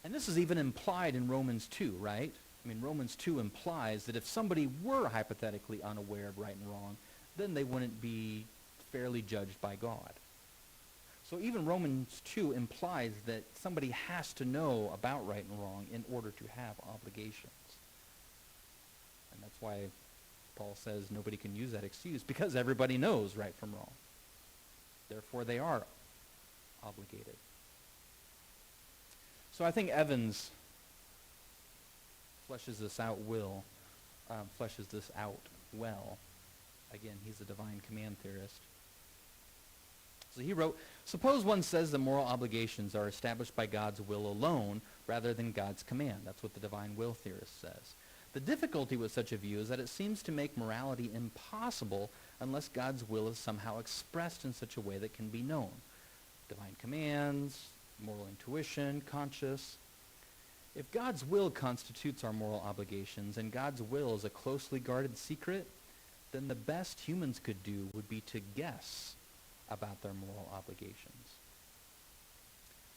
And this is even implied in Romans 2, right? I mean, Romans 2 implies that if somebody were hypothetically unaware of right and wrong, then they wouldn't be fairly judged by God. So even Romans 2 implies that somebody has to know about right and wrong in order to have obligations. And that's why Paul says nobody can use that excuse, because everybody knows right from wrong. Therefore, they are obligated. So I think Evans fleshes this out well. Again, he's a divine command theorist. So he wrote, suppose one says the moral obligations are established by God's will alone rather than God's command. That's what the divine will theorist says. The difficulty with such a view is that it seems to make morality impossible unless God's will is somehow expressed in such a way that can be known. Divine commands, moral intuition, conscience. If God's will constitutes our moral obligations and God's will is a closely guarded secret, then the best humans could do would be to guess about their moral obligations.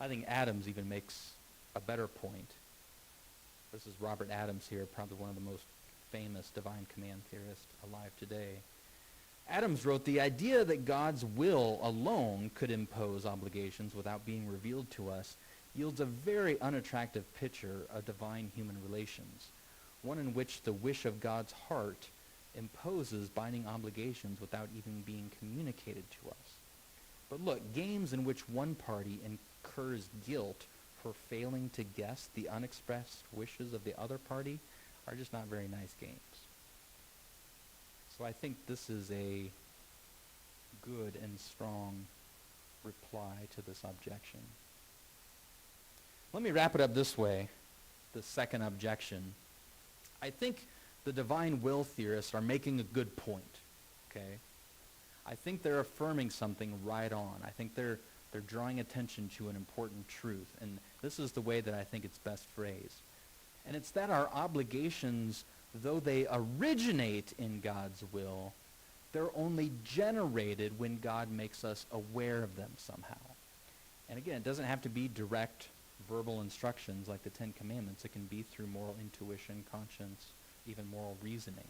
I think Adams even makes a better point. This is Robert Adams here, probably one of the most famous divine command theorists alive today. Adams wrote, the idea that God's will alone could impose obligations without being revealed to us yields a very unattractive picture of divine human relations, one in which the wish of God's heart imposes binding obligations without even being communicated to us. But look, games in which one party incurs guilt for failing to guess the unexpressed wishes of the other party are just not very nice games. So I think this is a good and strong reply to this objection. Let me wrap it up this way, the second objection. I think the divine will theorists are making a good point, okay? I think they're affirming something right on. I think they're drawing attention to an important truth, and this is the way that I think it's best phrased. And it's that our obligations, though they originate in God's will, they're only generated when God makes us aware of them somehow. And again, it doesn't have to be direct verbal instructions like the Ten Commandments. It can be through moral intuition, conscience, even moral reasoning.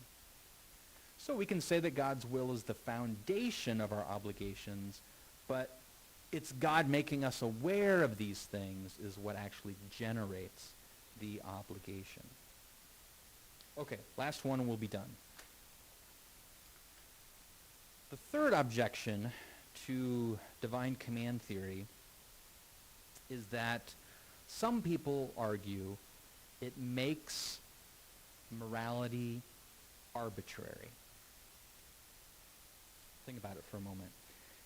So we can say that God's will is the foundation of our obligations, but it's God making us aware of these things is what actually generates the obligation. Okay, last one and we'll be done. The third objection to divine command theory is that some people argue it makes morality arbitrary. Think about it for a moment.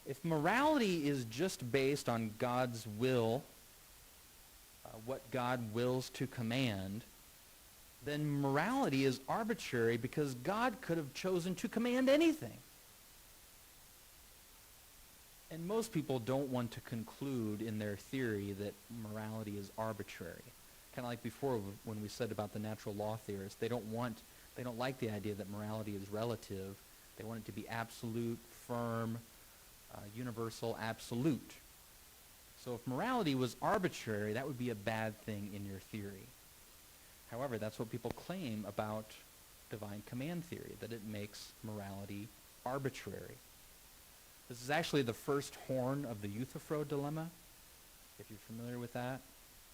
If morality is just based on God's will, what God wills to command, then morality is arbitrary because God could have chosen to command anything. And most people don't want to conclude in their theory that morality is arbitrary. Kind of like before when we said about the natural law theorists, they don't like the idea that morality is relative. They want it to be absolute, firm, universal, absolute. So if morality was arbitrary, that would be a bad thing in your theory. However, that's what people claim about divine command theory, that it makes morality arbitrary. This is actually the first horn of the Euthyphro dilemma, if you're familiar with that,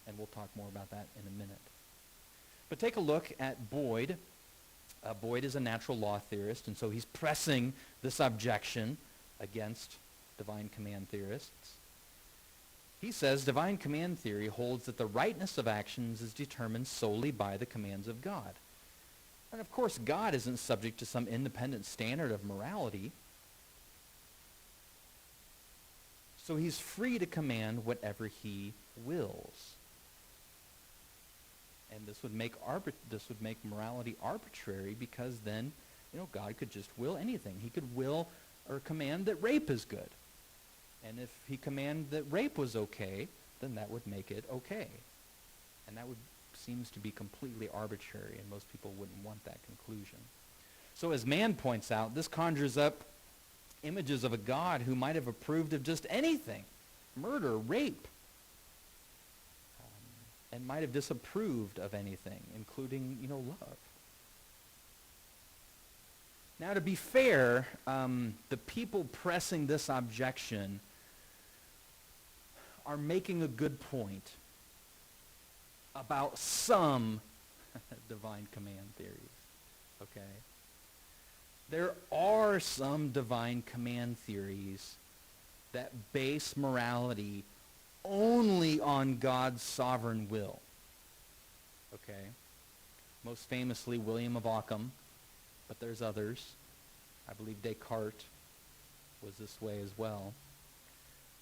and we'll talk more about that in a minute. But take a look at Boyd. Boyd is a natural law theorist, and so he's pressing this objection against divine command theorists. He says divine command theory holds that the rightness of actions is determined solely by the commands of God. And of course, God isn't subject to some independent standard of morality. So he's free to command whatever he wills. And this would make morality arbitrary because then, God could just will anything. He could will or command that rape is good. And if he commanded that rape was okay, then that would make it okay. And that seems to be completely arbitrary, and most people wouldn't want that conclusion. So as Mann points out, this conjures up images of a God who might have approved of just anything, murder, rape, and might have disapproved of anything, including, love. Now, to be fair, the people pressing this objection are making a good point about some divine command theories, okay? There are some divine command theories that base morality only on God's sovereign will, okay? Most famously, William of Ockham, but there's others. I believe Descartes was this way as well.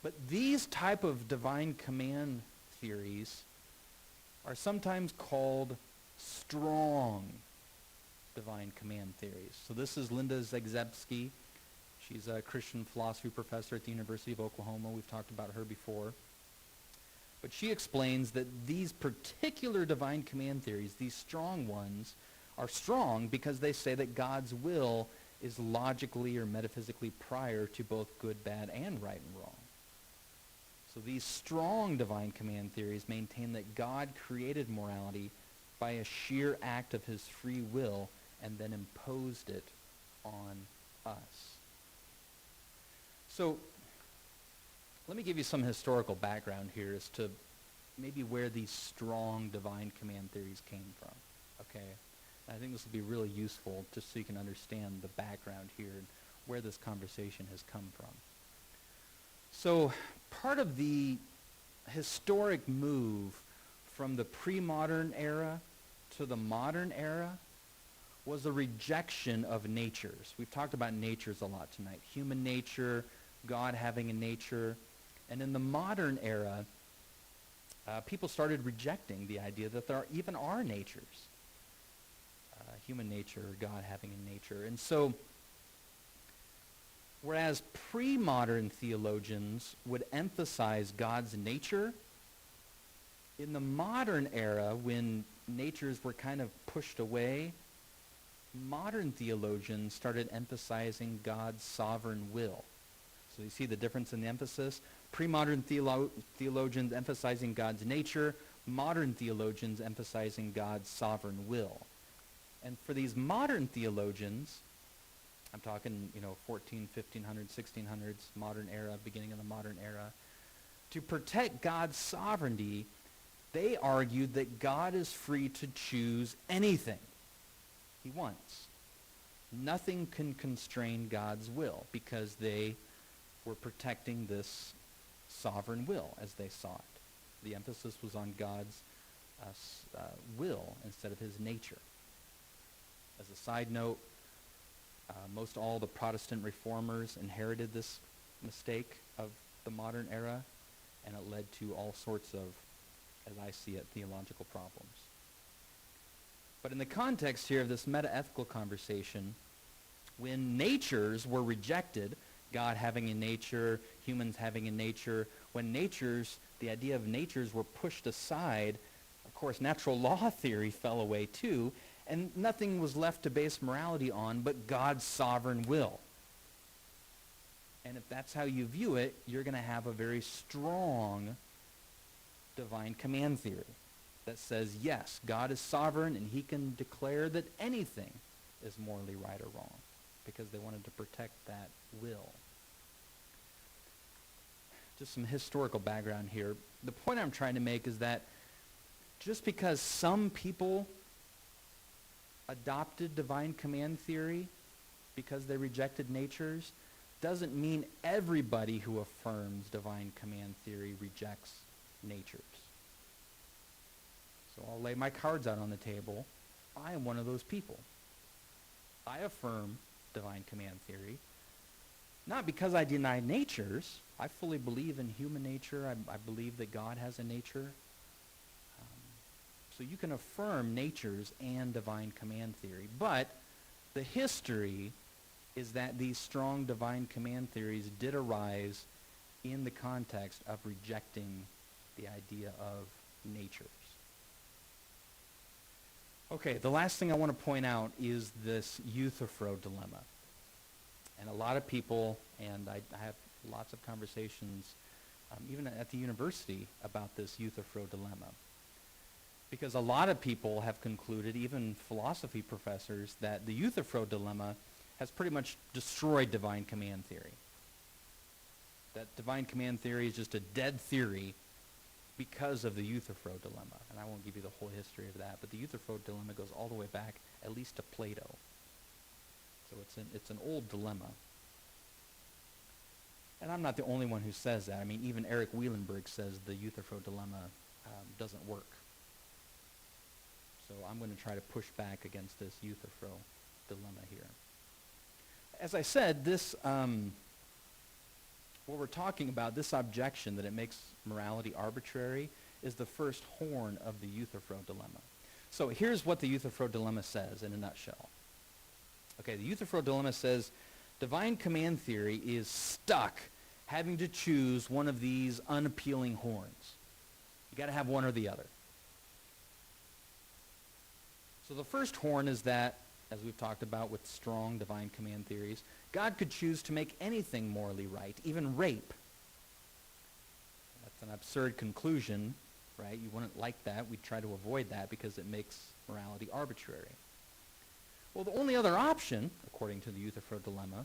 But these type of divine command theories are sometimes called strong divine command theories. So this is Linda Zagzebski. She's a Christian philosophy professor at the University of Oklahoma. We've talked about her before. But she explains that these particular divine command theories, these strong ones, are strong because they say that God's will is logically or metaphysically prior to both good, bad, and right and wrong. So these strong divine command theories maintain that God created morality by a sheer act of his free will and then imposed it on us. So let me give you some historical background here as to maybe where these strong divine command theories came from, okay? And I think this will be really useful just so you can understand the background here and where this conversation has come from. So part of the historic move from the pre-modern era to the modern era was a rejection of natures. We've talked about natures a lot tonight. Human nature, God having a nature. And in the modern era, people started rejecting the idea that there even are natures. Human nature, God having a nature. And so, whereas pre-modern theologians would emphasize God's nature, in the modern era, when natures were kind of pushed away, modern theologians started emphasizing God's sovereign will. So you see the difference in the emphasis? Pre-modern theologians emphasizing God's nature, modern theologians emphasizing God's sovereign will. And for these modern theologians, I'm talking, 1500s, 1600s, modern era, beginning of the modern era, to protect God's sovereignty, they argued that God is free to choose anything he wants. Nothing can constrain God's will because they were protecting this sovereign will as they saw it. The emphasis was on God's will instead of his nature. As a side note, most all the Protestant reformers inherited this mistake of the modern era, and it led to all sorts of, as I see it, theological problems. But in the context here of this meta-ethical conversation, when natures were rejected, God having a nature, humans having a nature, when natures, the idea of natures were pushed aside, of course, natural law theory fell away too, and nothing was left to base morality on but God's sovereign will. And if that's how you view it, you're going to have a very strong divine command theory that says, yes, God is sovereign and he can declare that anything is morally right or wrong because they wanted to protect that will. Just some historical background here. The point I'm trying to make is that just because some people adopted divine command theory because they rejected natures doesn't mean everybody who affirms divine command theory rejects natures. So I'll lay my cards out on the table. I am one of those people. I affirm divine command theory, not because I deny natures. I fully believe in human nature. I believe that God has a nature. So you can affirm natures and divine command theory. But the history is that these strong divine command theories did arise in the context of rejecting the idea of natures. Okay, the last thing I want to point out is this Euthyphro dilemma. And a lot of people, and I have lots of conversations, even at the university, about this Euthyphro dilemma. Because a lot of people have concluded, even philosophy professors, that the Euthyphro dilemma has pretty much destroyed divine command theory. That divine command theory is just a dead theory because of the Euthyphro dilemma. And I won't give you the whole history of that, but the Euthyphro dilemma goes all the way back at least to Plato. So it's an old dilemma. And I'm not the only one who says that. I mean, even Eric Wielenberg says the Euthyphro dilemma doesn't work. So I'm going to try to push back against this Euthyphro dilemma here. As I said, this what we're talking about, this objection that it makes morality arbitrary, is the first horn of the Euthyphro dilemma. So here's what the Euthyphro dilemma says in a nutshell. Okay, the Euthyphro dilemma says, divine command theory is stuck having to choose one of these unappealing horns. You got to have one or the other. So the first horn is that, as we've talked about with strong divine command theories, God could choose to make anything morally right, even rape. That's an absurd conclusion, right? You wouldn't like that. We'd try to avoid that because it makes morality arbitrary. Well, the only other option, according to the Euthyphro dilemma,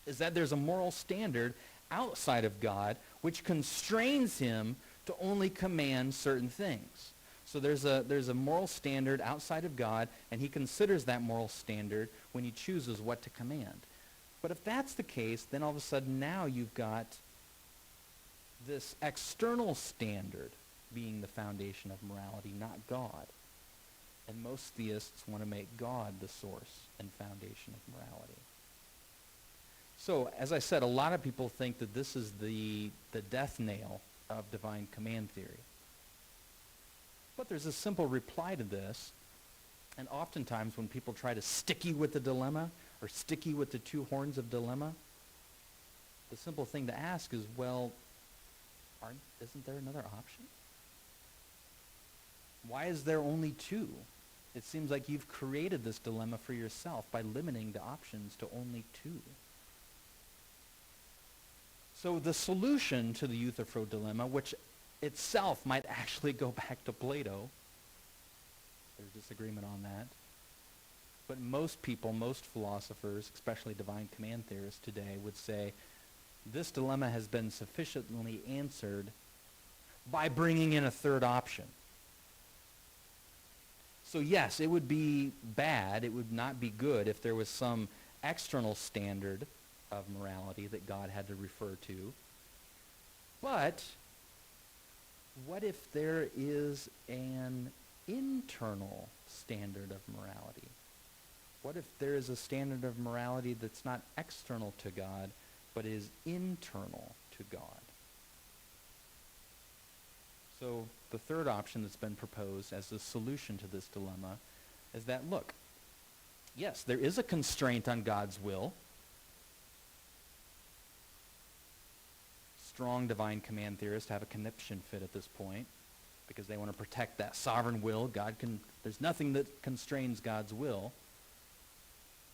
is that there's a moral standard outside of God which constrains him to only command certain things. So there's a moral standard outside of God, and he considers that moral standard when he chooses what to command. But if that's the case, then all of a sudden now you've got this external standard being the foundation of morality, not God. And most theists want to make God the source and foundation of morality. So, as I said, a lot of people think that this is the death nail of divine command theory. But there's a simple reply to this, and oftentimes when people try to sticky with the dilemma, or sticky with the two horns of dilemma, the simple thing to ask is, well, isn't there another option? Why is there only two? It seems like you've created this dilemma for yourself by limiting the options to only two. So the solution to the Euthyphro dilemma, which itself might actually go back to Plato, there's disagreement on that, but most people, most philosophers, especially divine command theorists today, would say this dilemma has been sufficiently answered by bringing in a third option. So yes, it would be bad, it would not be good if there was some external standard of morality that God had to refer to. But what if there is an internal standard of morality? What if there is a standard of morality that's not external to God, but is internal to God? So the third option that's been proposed as the solution to this dilemma is that, look, yes, there is a constraint on God's will. Strong divine command theorists have a conniption fit at this point because they want to protect that sovereign will. There's nothing that constrains God's will.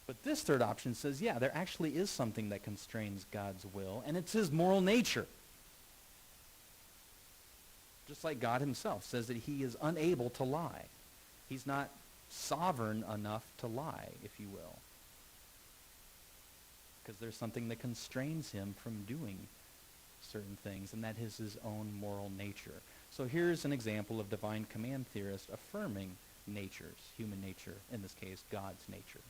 But this third option says, yeah, there actually is something that constrains God's will, and it's his moral nature. Just like God himself says that he is unable to lie. He's not sovereign enough to lie, if you will. Because there's something that constrains him from doing certain things, and that is his own moral nature. So here's an example of divine command theorists affirming natures, human nature, in this case, God's nature.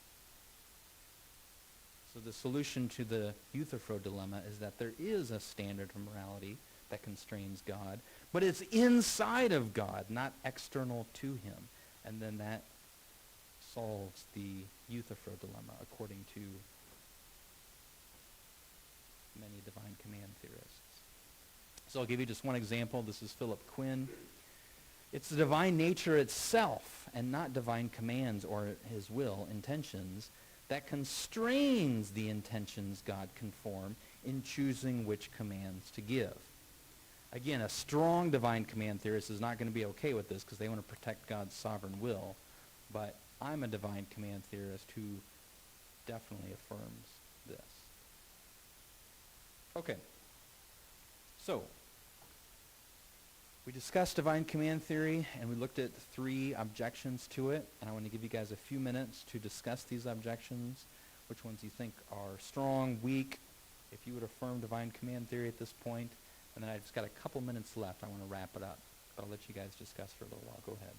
So the solution to the Euthyphro dilemma is that there is a standard of morality that constrains God, but it's inside of God, not external to him. And then that solves the Euthyphro dilemma, according to many divine command theorists. So I'll give you just one example. This is Philip Quinn. It's the divine nature itself, and not divine commands or his will, intentions, that constrains the intentions God can form in choosing which commands to give. Again, a strong divine command theorist is not going to be okay with this because they want to protect God's sovereign will. But I'm a divine command theorist who definitely affirms this. Okay. So, we discussed divine command theory, and we looked at 3 objections to it. And I want to give you guys a few minutes to discuss these objections, which ones you think are strong, weak, if you would affirm divine command theory at this point. And then I've just got a couple minutes left. I want to wrap it up. But I'll let you guys discuss for a little while. Go ahead.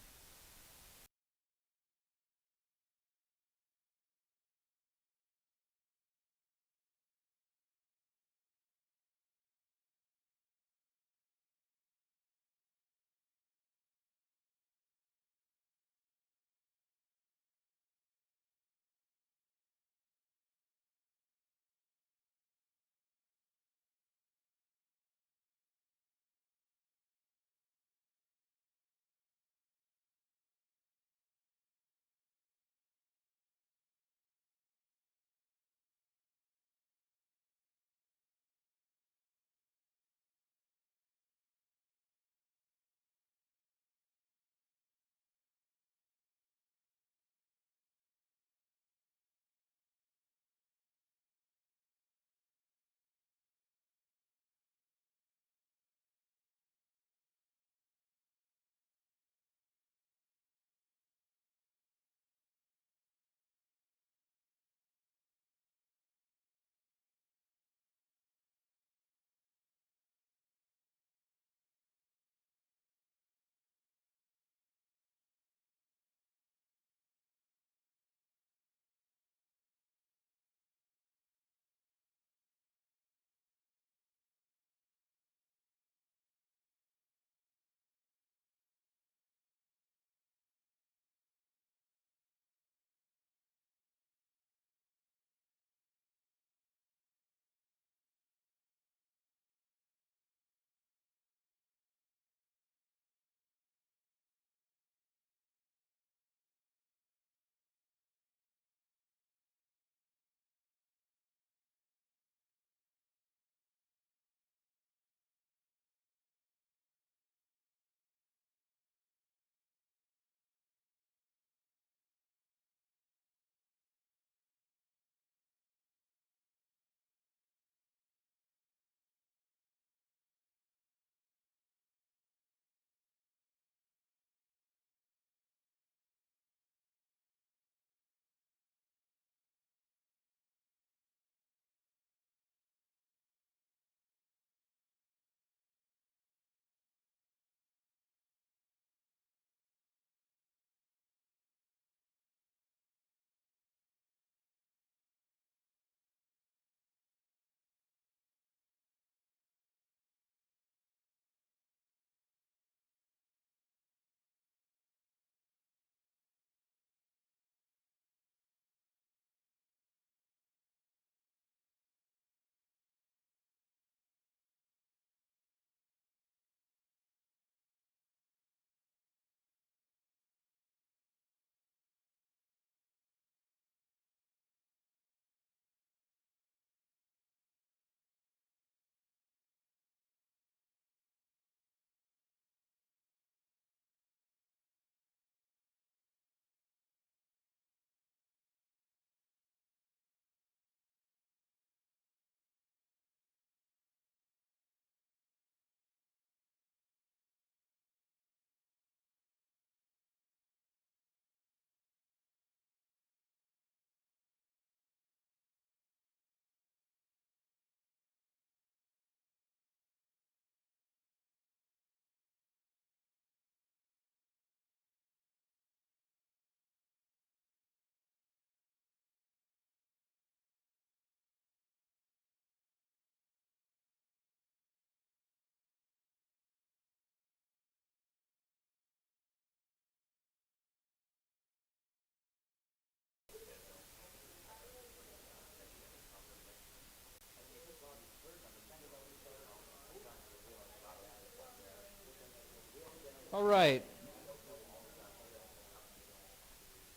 All right.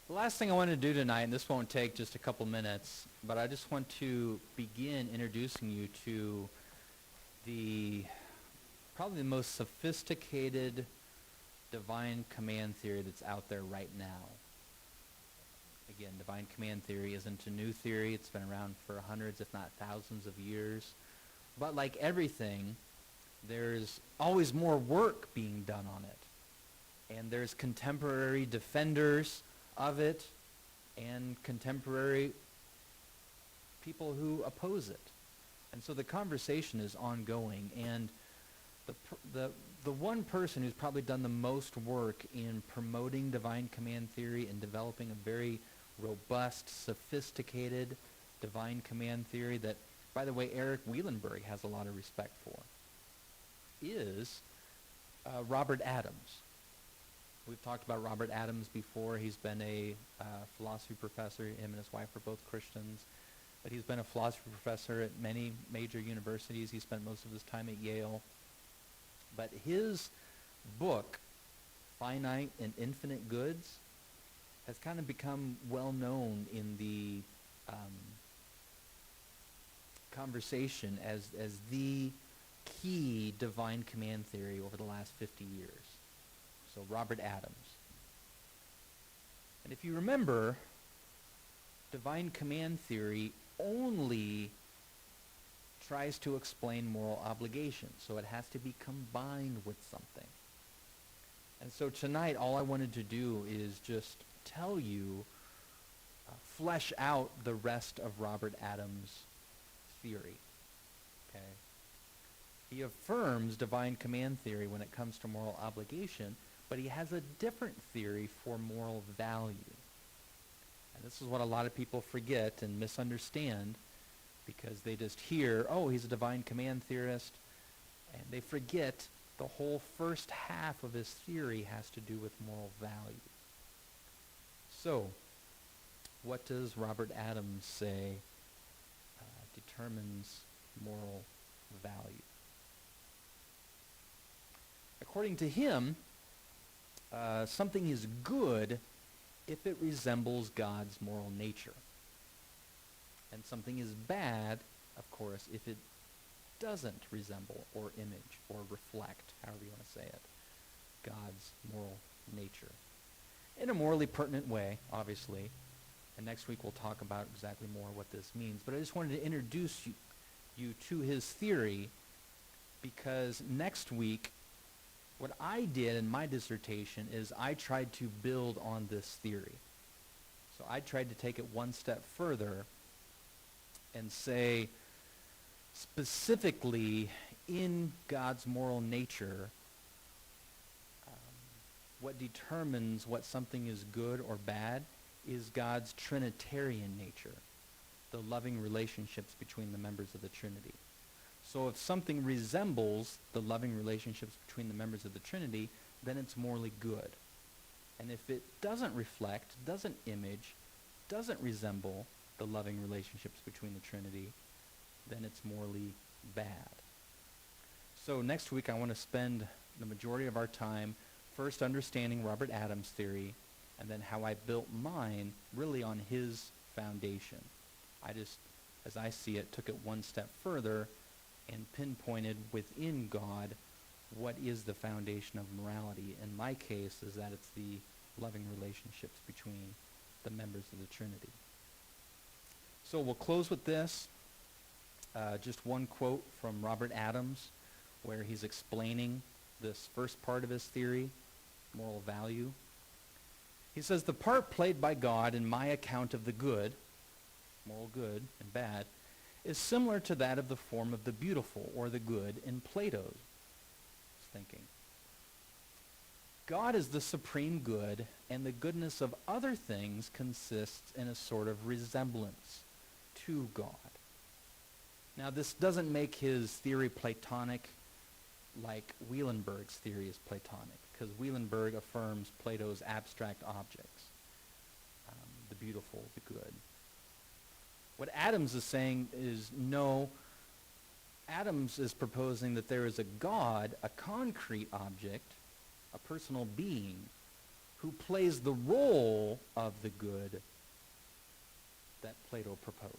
The last thing I want to do tonight, and this won't take just a couple minutes, but I just want to begin introducing you to probably the most sophisticated divine command theory that's out there right now. Again, divine command theory isn't a new theory. It's been around for hundreds, if not thousands of years. But like everything, there's always more work being done on it. And there's contemporary defenders of it and contemporary people who oppose it. And so the conversation is ongoing. And the one person who's probably done the most work in promoting divine command theory and developing a very robust, sophisticated divine command theory that, by the way, Eric Wielenberg has a lot of respect for, is Robert Adams. We've talked about Robert Adams before. He's been a philosophy professor. Him and his wife are both Christians. But he's been a philosophy professor at many major universities. He spent most of his time at Yale. But his book, Finite and Infinite Goods, has kind of become well known in the conversation as the key divine command theory over the last 50 years. So Robert Adams. And if you remember, divine command theory only tries to explain moral obligation, so it has to be combined with something. And so tonight, all I wanted to do is just tell you, flesh out the rest of Robert Adams' theory. Okay? He affirms divine command theory when it comes to moral obligation, but he has a different theory for moral value. And this is what a lot of people forget and misunderstand, because they just hear, oh, he's a divine command theorist, and they forget the whole first half of his theory has to do with moral value. So, what does Robert Adams say determines moral value? According to him, something is good if it resembles God's moral nature. And something is bad, of course, if it doesn't resemble or image or reflect, however you want to say it, God's moral nature. In a morally pertinent way, obviously. And next week we'll talk about exactly more what this means. But I just wanted to introduce you to his theory, because next week, what I did in my dissertation is I tried to build on this theory. So I tried to take it one step further and say, specifically in God's moral nature, what determines what something is good or bad is God's Trinitarian nature, the loving relationships between the members of the Trinity. So if something resembles the loving relationships between the members of the Trinity, then it's morally good. And if it doesn't reflect, doesn't image, doesn't resemble the loving relationships between the Trinity, then it's morally bad. So next week I want to spend the majority of our time first understanding Robert Adams' theory, and then how I built mine really on his foundation. I just, as I see it, took it one step further and pinpointed within God what is the foundation of morality. In my case is that it's the loving relationships between the members of the Trinity. So we'll close with this. Just one quote from Robert Adams, where he's explaining this first part of his theory, moral value. He says, "The part played by God in my account of the good, moral good and bad, is similar to that of the form of the beautiful or the good in Plato's thinking. God is the supreme good, and the goodness of other things consists in a sort of resemblance to God." Now, this doesn't make his theory Platonic like Wielenberg's theory is Platonic, because Wielenberg affirms Plato's abstract objects, the beautiful, the good. What Adams is saying is, no, Adams is proposing that there is a God, a concrete object, a personal being who plays the role of the good that Plato proposed.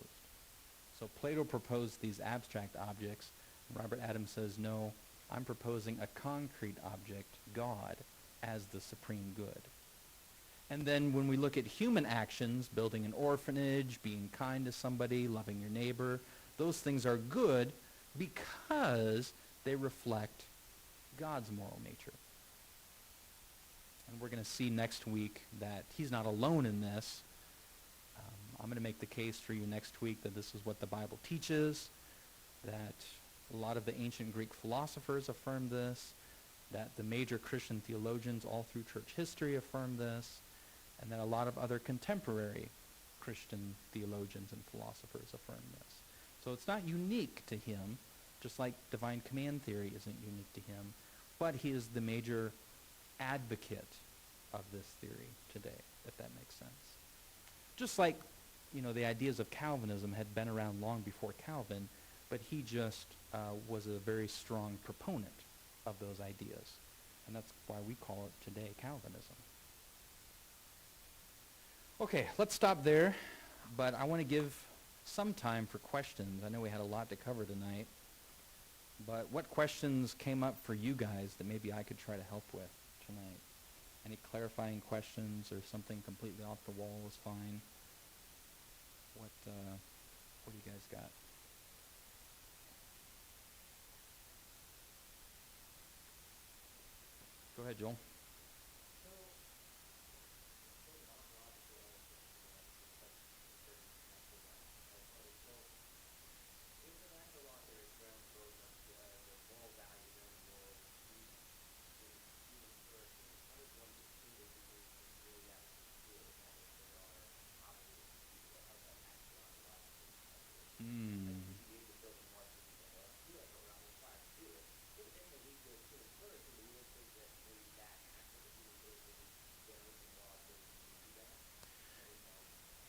So Plato proposed these abstract objects. Robert Adams says, no, I'm proposing a concrete object, God, as the supreme good. And then when we look at human actions, building an orphanage, being kind to somebody, loving your neighbor, those things are good because they reflect God's moral nature. And we're going to see next week that he's not alone in this. I'm going to make the case for you next week that this is what the Bible teaches, that a lot of the ancient Greek philosophers affirm this, that the major Christian theologians all through church history affirm this, and that a lot of other contemporary Christian theologians and philosophers affirm this. So it's not unique to him, just like divine command theory isn't unique to him, but he is the major advocate of this theory today, if that makes sense. Just like, the ideas of Calvinism had been around long before Calvin, but he just was a very strong proponent of those ideas. And that's why we call it today Calvinism. Okay, let's stop there, but I want to give some time for questions. I know we had a lot to cover tonight, but what questions came up for you guys that maybe I could try to help with tonight? Any clarifying questions or something completely off the wall is fine. What do you guys got? Go ahead, Joel.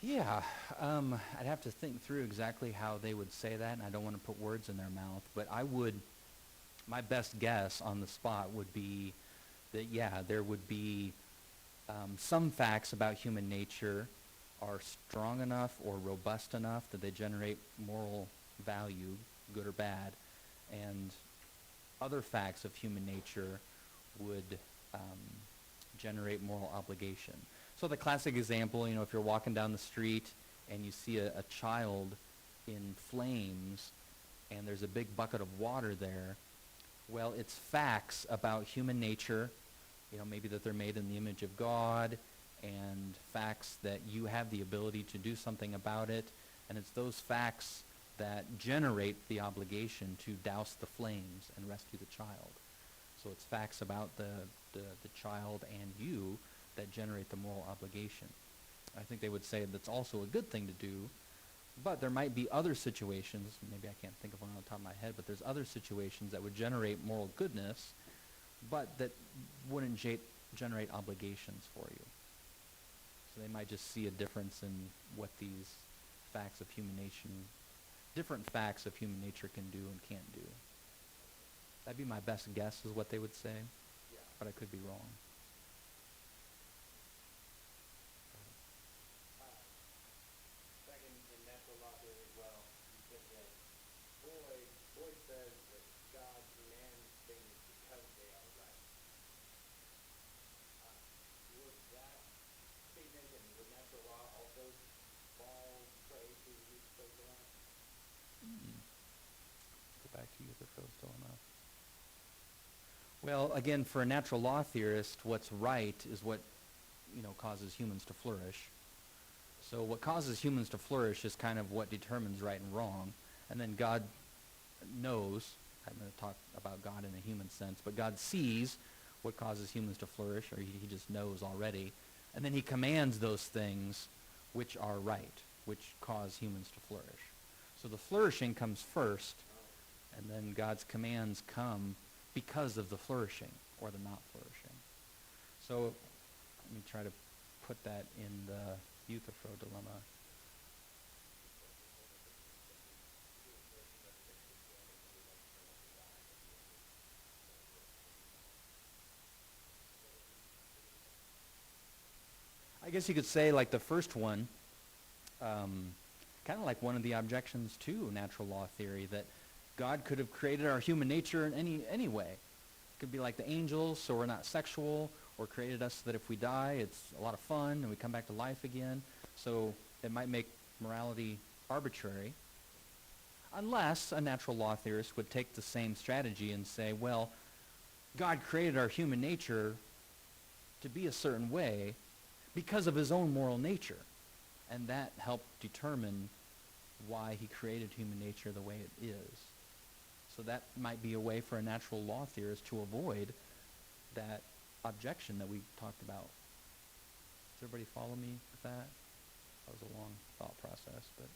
Yeah, I'd have to think through exactly how they would say that, and I don't want to put words in their mouth, but my best guess on the spot would be that, yeah, there would be some facts about human nature are strong enough or robust enough that they generate moral value, good or bad, and other facts of human nature would generate moral obligation. So the classic example, if you're walking down the street and you see a child in flames and there's a big bucket of water there, well, it's facts about human nature, maybe that they're made in the image of God, and facts that you have the ability to do something about it, and it's those facts that generate the obligation to douse the flames and rescue the child. So it's facts about the child and you that generate the moral obligation. I think they would say that's also a good thing to do, but there might be other situations, maybe I can't think of one on the top of my head, but there's other situations that would generate moral goodness, but that wouldn't generate obligations for you. So they might just see a difference in what these facts of human nature, different facts of human nature can do and can't do. That'd be my best guess is what they would say, but I could be wrong. Boyd says that God commands things because they are right. Would that statement and would natural law also play to use those dilemma? Go back to Euthyphro still enough. Well, again, for a natural law theorist, what's right is what causes humans to flourish. So what causes humans to flourish is kind of what determines right and wrong. And then God knows, I'm going to talk about God in a human sense, but God sees what causes humans to flourish, or he just knows already. And then he commands those things which are right, which cause humans to flourish. So the flourishing comes first, and then God's commands come because of the flourishing or the not flourishing. So let me try to put that in the Euthyphro dilemma. I guess you could say, like the first one, kind of like one of the objections to natural law theory, that God could have created our human nature in any way. It could be like the angels, so we're not sexual, or created us so that if we die, it's a lot of fun, and we come back to life again. So it might make morality arbitrary, unless a natural law theorist would take the same strategy and say, well, God created our human nature to be a certain way because of his own moral nature. And that helped determine why he created human nature the way it is. So that might be a way for a natural law theorist to avoid that objection that we talked about. Does everybody follow me with that? That was a long thought process, but...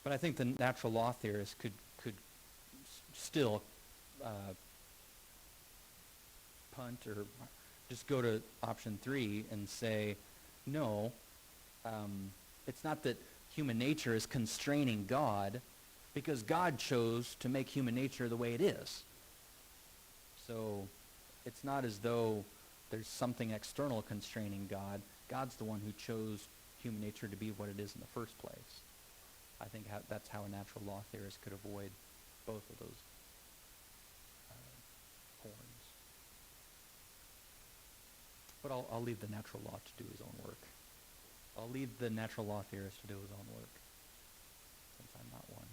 But I think the natural law theorist could still punt or just go to option 3 and say, no, it's not that human nature is constraining God, because God chose to make human nature the way it is. So it's not as though there's something external constraining God. God's the one who chose human nature to be what it is in the first place. I think that's how a natural law theorist could avoid both of those horns. But I'll leave the natural law to do his own work. I'll leave the natural law theorist to do his own work, since I'm not one.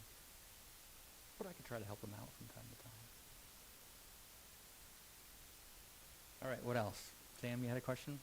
But I could try to help him out from time to time. All right, what else? Sam, you had a question?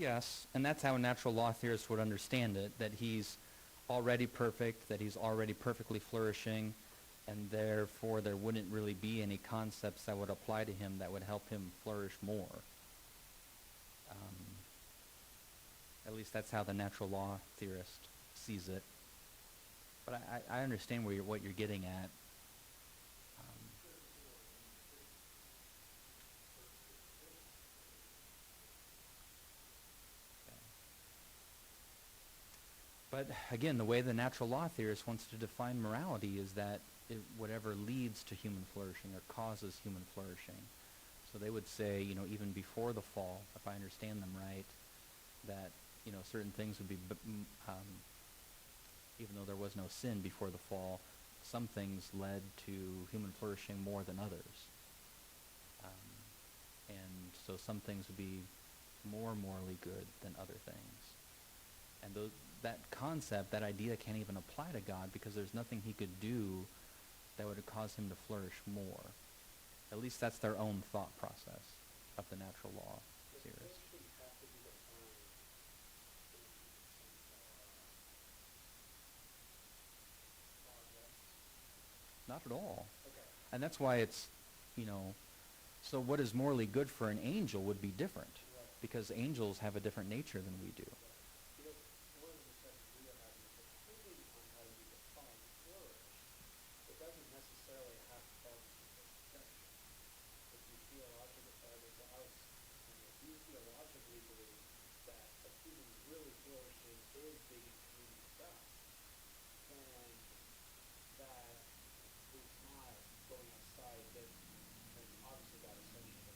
Yes, and that's how a natural law theorist would understand it, that he's already perfect, that he's already perfectly flourishing, and therefore there wouldn't really be any concepts that would apply to him that would help him flourish more. At least that's how the natural law theorist sees it. But I understand what you're getting at. But again, the way the natural law theorist wants to define morality is that whatever leads to human flourishing or causes human flourishing. So they would say, even before the fall, if I understand them right, that, certain things would be, even though there was no sin before the fall, some things led to human flourishing more than others. And so some things would be more morally good than other things. And that concept, that idea can't even apply to God because there's nothing he could do that would cause him to flourish more. At least that's their own thought process of the natural law theorist. Not at all. Okay. And that's why it's, so what is morally good for an angel would be different. Right. Because angels have a different nature than we do. Because one of the discussions we were having is depending on how you define flourish, it doesn't necessarily have to fall into perfection. If you theologically, if you theologically believe that a human really flourishing is being in communion with God, then that is not going outside, then obviously God is essential.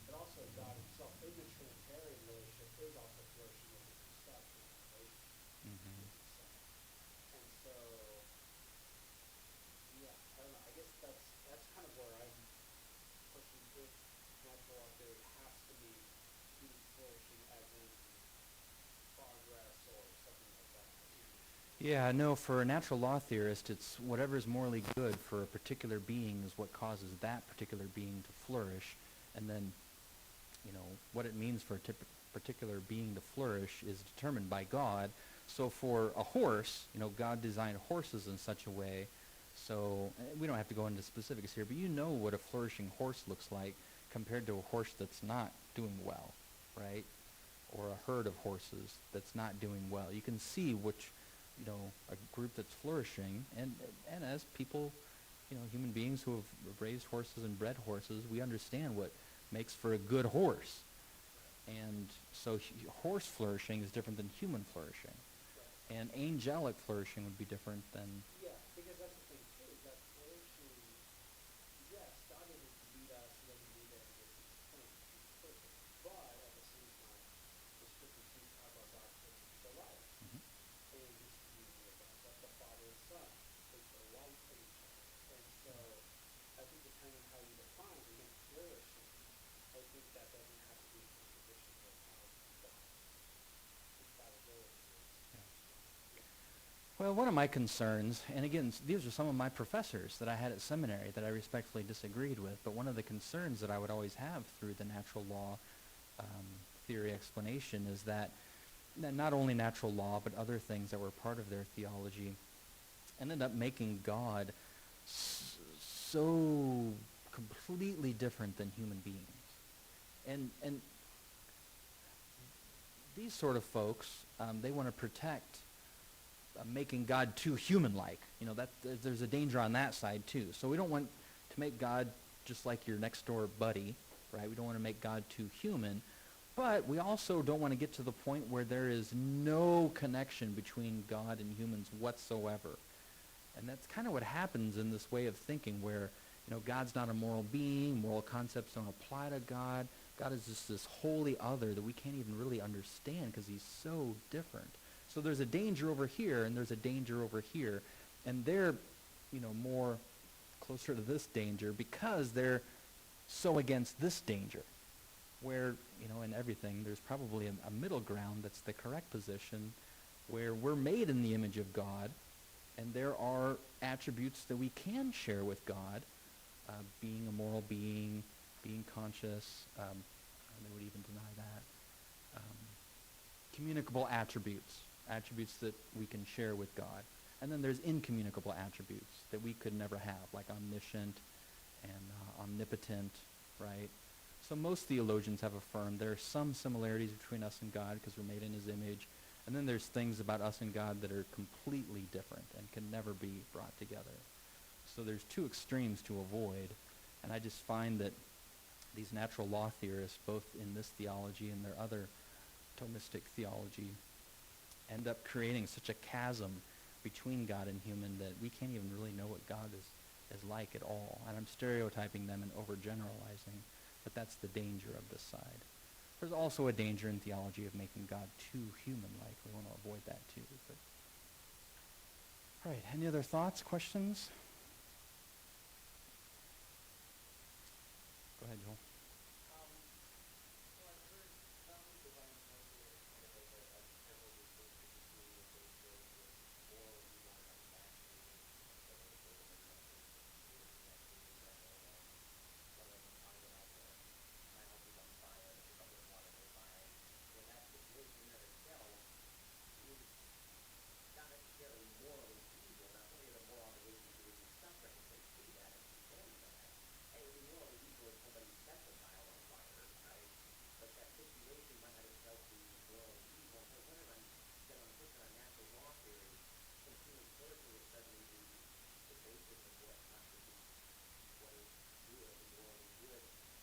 But also God himself in the Trinitarian relationship is also flourishing within himself in that relationship Mm-hmm. with himself. And so, yeah, I don't know, I guess that's kind of where I'm pushing if natural law theory has to be flourishing as in progress or something like that. Yeah, no, for a natural law theorist, it's whatever's morally good for a particular being is what causes that particular being to flourish. And then, what it means for a particular being to flourish is determined by God. So for a horse, God designed horses in such a way, so we don't have to go into specifics here, but you know what a flourishing horse looks like compared to a horse that's not doing well, right? Or a herd of horses that's not doing well. You can see which, a group that's flourishing, and as people, human beings who have raised horses and bred horses, we understand what makes for a good horse. And so horse flourishing is different than human flourishing. And angelic flourishing would be different than... Yeah, because that's the thing too, is that flourishing, yes, God didn't lead us, he doesn't lead us with his plan, he's perfect. But at the same time, the scriptures do talk about God taking delight Mhm. in his communion with us. That's the Father and Son take delight in each other. And so I think depending on how you define, again, flourishing, I think that doesn't have to be in contradiction with how God's infallibility is. Well, one of my concerns, and again, these are some of my professors that I had at seminary that I respectfully disagreed with, but one of the concerns that I would always have through the natural law theory explanation is that not only natural law, but other things that were part of their theology ended up making God so completely different than human beings. And these sort of folks, they want to protect making God too human-like. There's a danger on that side too. So we don't want to make God just like your next door buddy, right? We don't want to make God too human, but we also don't want to get to the point where there is no connection between God and humans whatsoever. And that's kind of what happens in this way of thinking where, God's not a moral being, moral concepts don't apply to God. God is just this holy other that we can't even really understand because he's so different. So there's a danger over here, and there's a danger over here, and they're, more closer to this danger because they're so against this danger, where, in everything, there's probably a middle ground that's the correct position, where we're made in the image of God, and there are attributes that we can share with God, being a moral being, being conscious, they would even deny that, communicable attributes that we can share with God. And then there's incommunicable attributes that we could never have, like omniscient and omnipotent, right? So most theologians have affirmed there are some similarities between us and God because we're made in his image. And then there's things about us and God that are completely different and can never be brought together. So there's two extremes to avoid. And I just find that these natural law theorists, both in this theology and their other Thomistic theology, end up creating such a chasm between God and human that we can't even really know what God is like at all. And I'm stereotyping them and overgeneralizing, but that's the danger of this side. There's also a danger in theology of making God too human-like. We want to avoid that too. But all right, any other thoughts, questions? Go ahead, Joel. So I've heard some divine warfare kind of as a general distinction between what they say is moral evil and unfashionable, and so they say that there's something spiritually that can be done, one of them talking about my house is on fire, there's a bucket of water nearby. That situation in and of itself is not necessarily morally evil, not only are there moral obligations to reduce suffering, they see that and condemn that. And it would be morally evil if somebody set the tile on fire, right? But that situation might not itself be morally evil. So I wonder that I'm pushing on natural law theory, since human flourishing would suddenly be the basis of what constitutes what is good and morally good.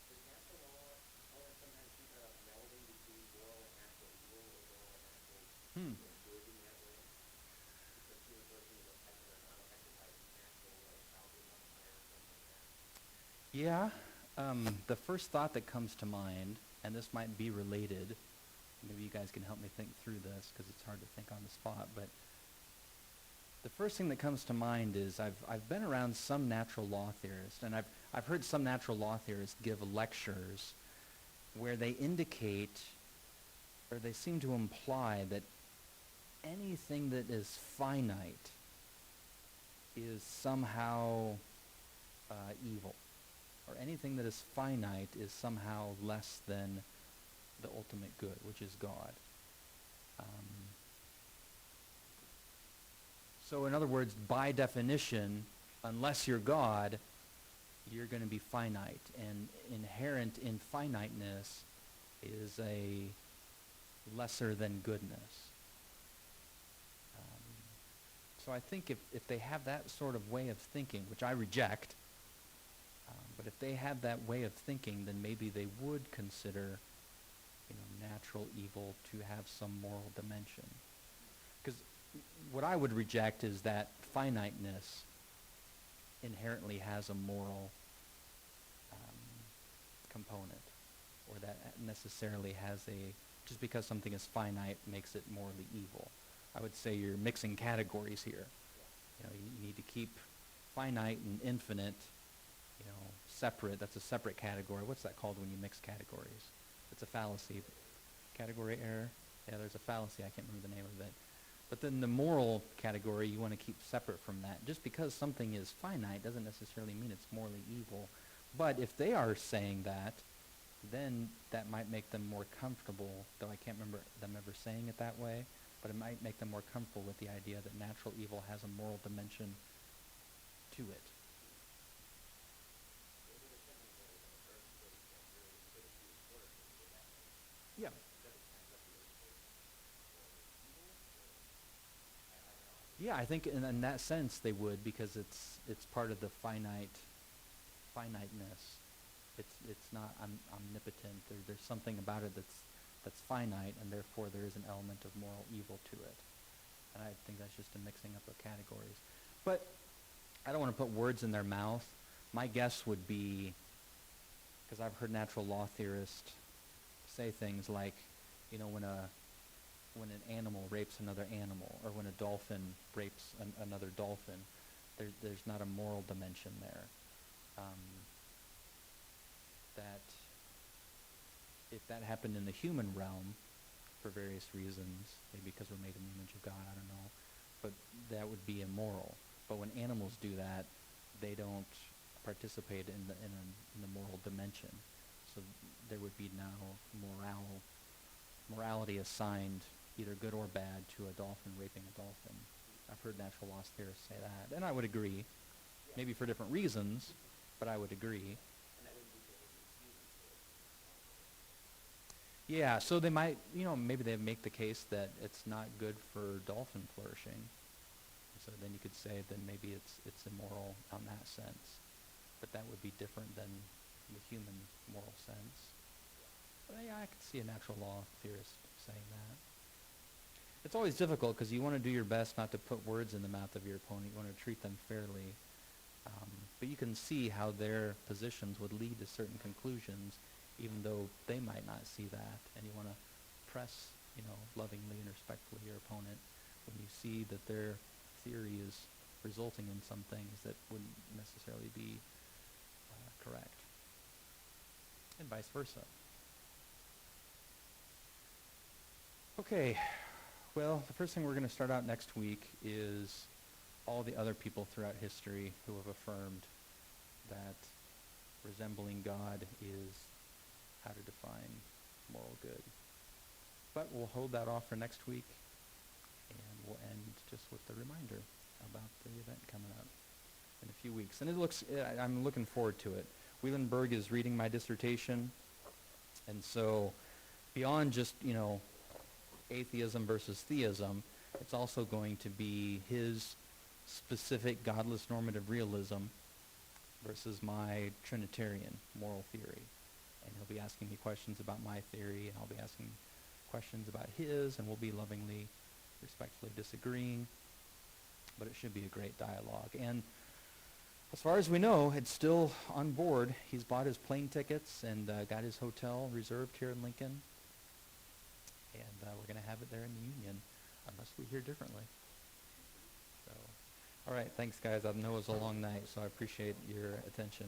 Does natural law, I want to sometimes see kind of melding between moral and natural evil or moral and natural good in that way? Because human flourishing is affected or not affected by natural, like child being on fire or something like that. Yeah. The first thought that comes to mind, and this might be related, maybe you guys can help me think through this because it's hard to think on the spot, but the first thing that comes to mind is I've been around some natural law theorists, and I've heard some natural law theorists give lectures where they indicate, or they seem to imply that anything that is finite is somehow evil, or anything that is finite is somehow less than the ultimate good, which is God. So in other words, by definition, unless you're God, you're going to be finite. And inherent in finiteness is a lesser than goodness. So I think if they have that sort of way of thinking, which I reject, but if they have that way of thinking, then maybe they would consider, natural evil to have some moral dimension. Because what I would reject is that finiteness inherently has a moral component, or that necessarily has just because something is finite makes it morally evil. I would say you're mixing categories here. You need to keep finite and infinite, separate. That's a separate category. What's that called when you mix categories? It's a fallacy. Category error? Yeah, there's a fallacy. I can't remember the name of it. But then the moral category you want to keep separate from that. Just because something is finite doesn't necessarily mean it's morally evil. But if they are saying that, then that might make them more comfortable, though I can't remember them ever saying it that way, but it might make them more comfortable with the idea that natural evil has a moral dimension to it. Yeah. Yeah, I think in that sense they would, because it's part of the finiteness. It's not omnipotent. There's something about it that's finite, and therefore there is an element of moral evil to it. And I think that's just a mixing up of categories. But I don't want to put words in their mouth. My guess would be, because I've heard natural law theorists say things like, when an animal rapes another animal, or when a dolphin rapes another dolphin, there's not a moral dimension there. That if that happened in the human realm, for various reasons, maybe because we're made in the image of God, I don't know, but that would be immoral. But when animals do that, they don't participate in the moral dimension. So there would be now morality assigned, either good or bad, to a dolphin raping a dolphin. I've heard natural law theorists say that, and I would agree. Maybe for different reasons, but I would agree. Yeah, so they might, maybe they make the case that it's not good for dolphin flourishing. So then you could say that maybe it's immoral on that sense. But that would be different than the human moral sense. But yeah, I could see a natural law theorist saying that. It's always difficult because you want to do your best not to put words in the mouth of your opponent. You want to treat them fairly. But you can see how their positions would lead to certain conclusions, even though they might not see that. And you want to press, lovingly and respectfully your opponent when you see that their theory is resulting in some things that wouldn't necessarily be correct. And vice versa. Okay, well, the first thing we're going to start out next week is all the other people throughout history who have affirmed that resembling God is how to define moral good. But we'll hold that off for next week, and we'll end just with the reminder about the event coming up in a few weeks. And I'm looking forward to it. Wielenberg is reading my dissertation, and so beyond just, atheism versus theism, it's also going to be his specific godless normative realism versus my Trinitarian moral theory. And he'll be asking me questions about my theory, and I'll be asking questions about his, and we'll be lovingly, respectfully disagreeing. But it should be a great dialogue. And as far as we know, it's still on board. He's bought his plane tickets and got his hotel reserved here in Lincoln. And we're going to have it there in the Union, unless we hear differently. So, all right, thanks, guys. I know it was a long night, so I appreciate your attention.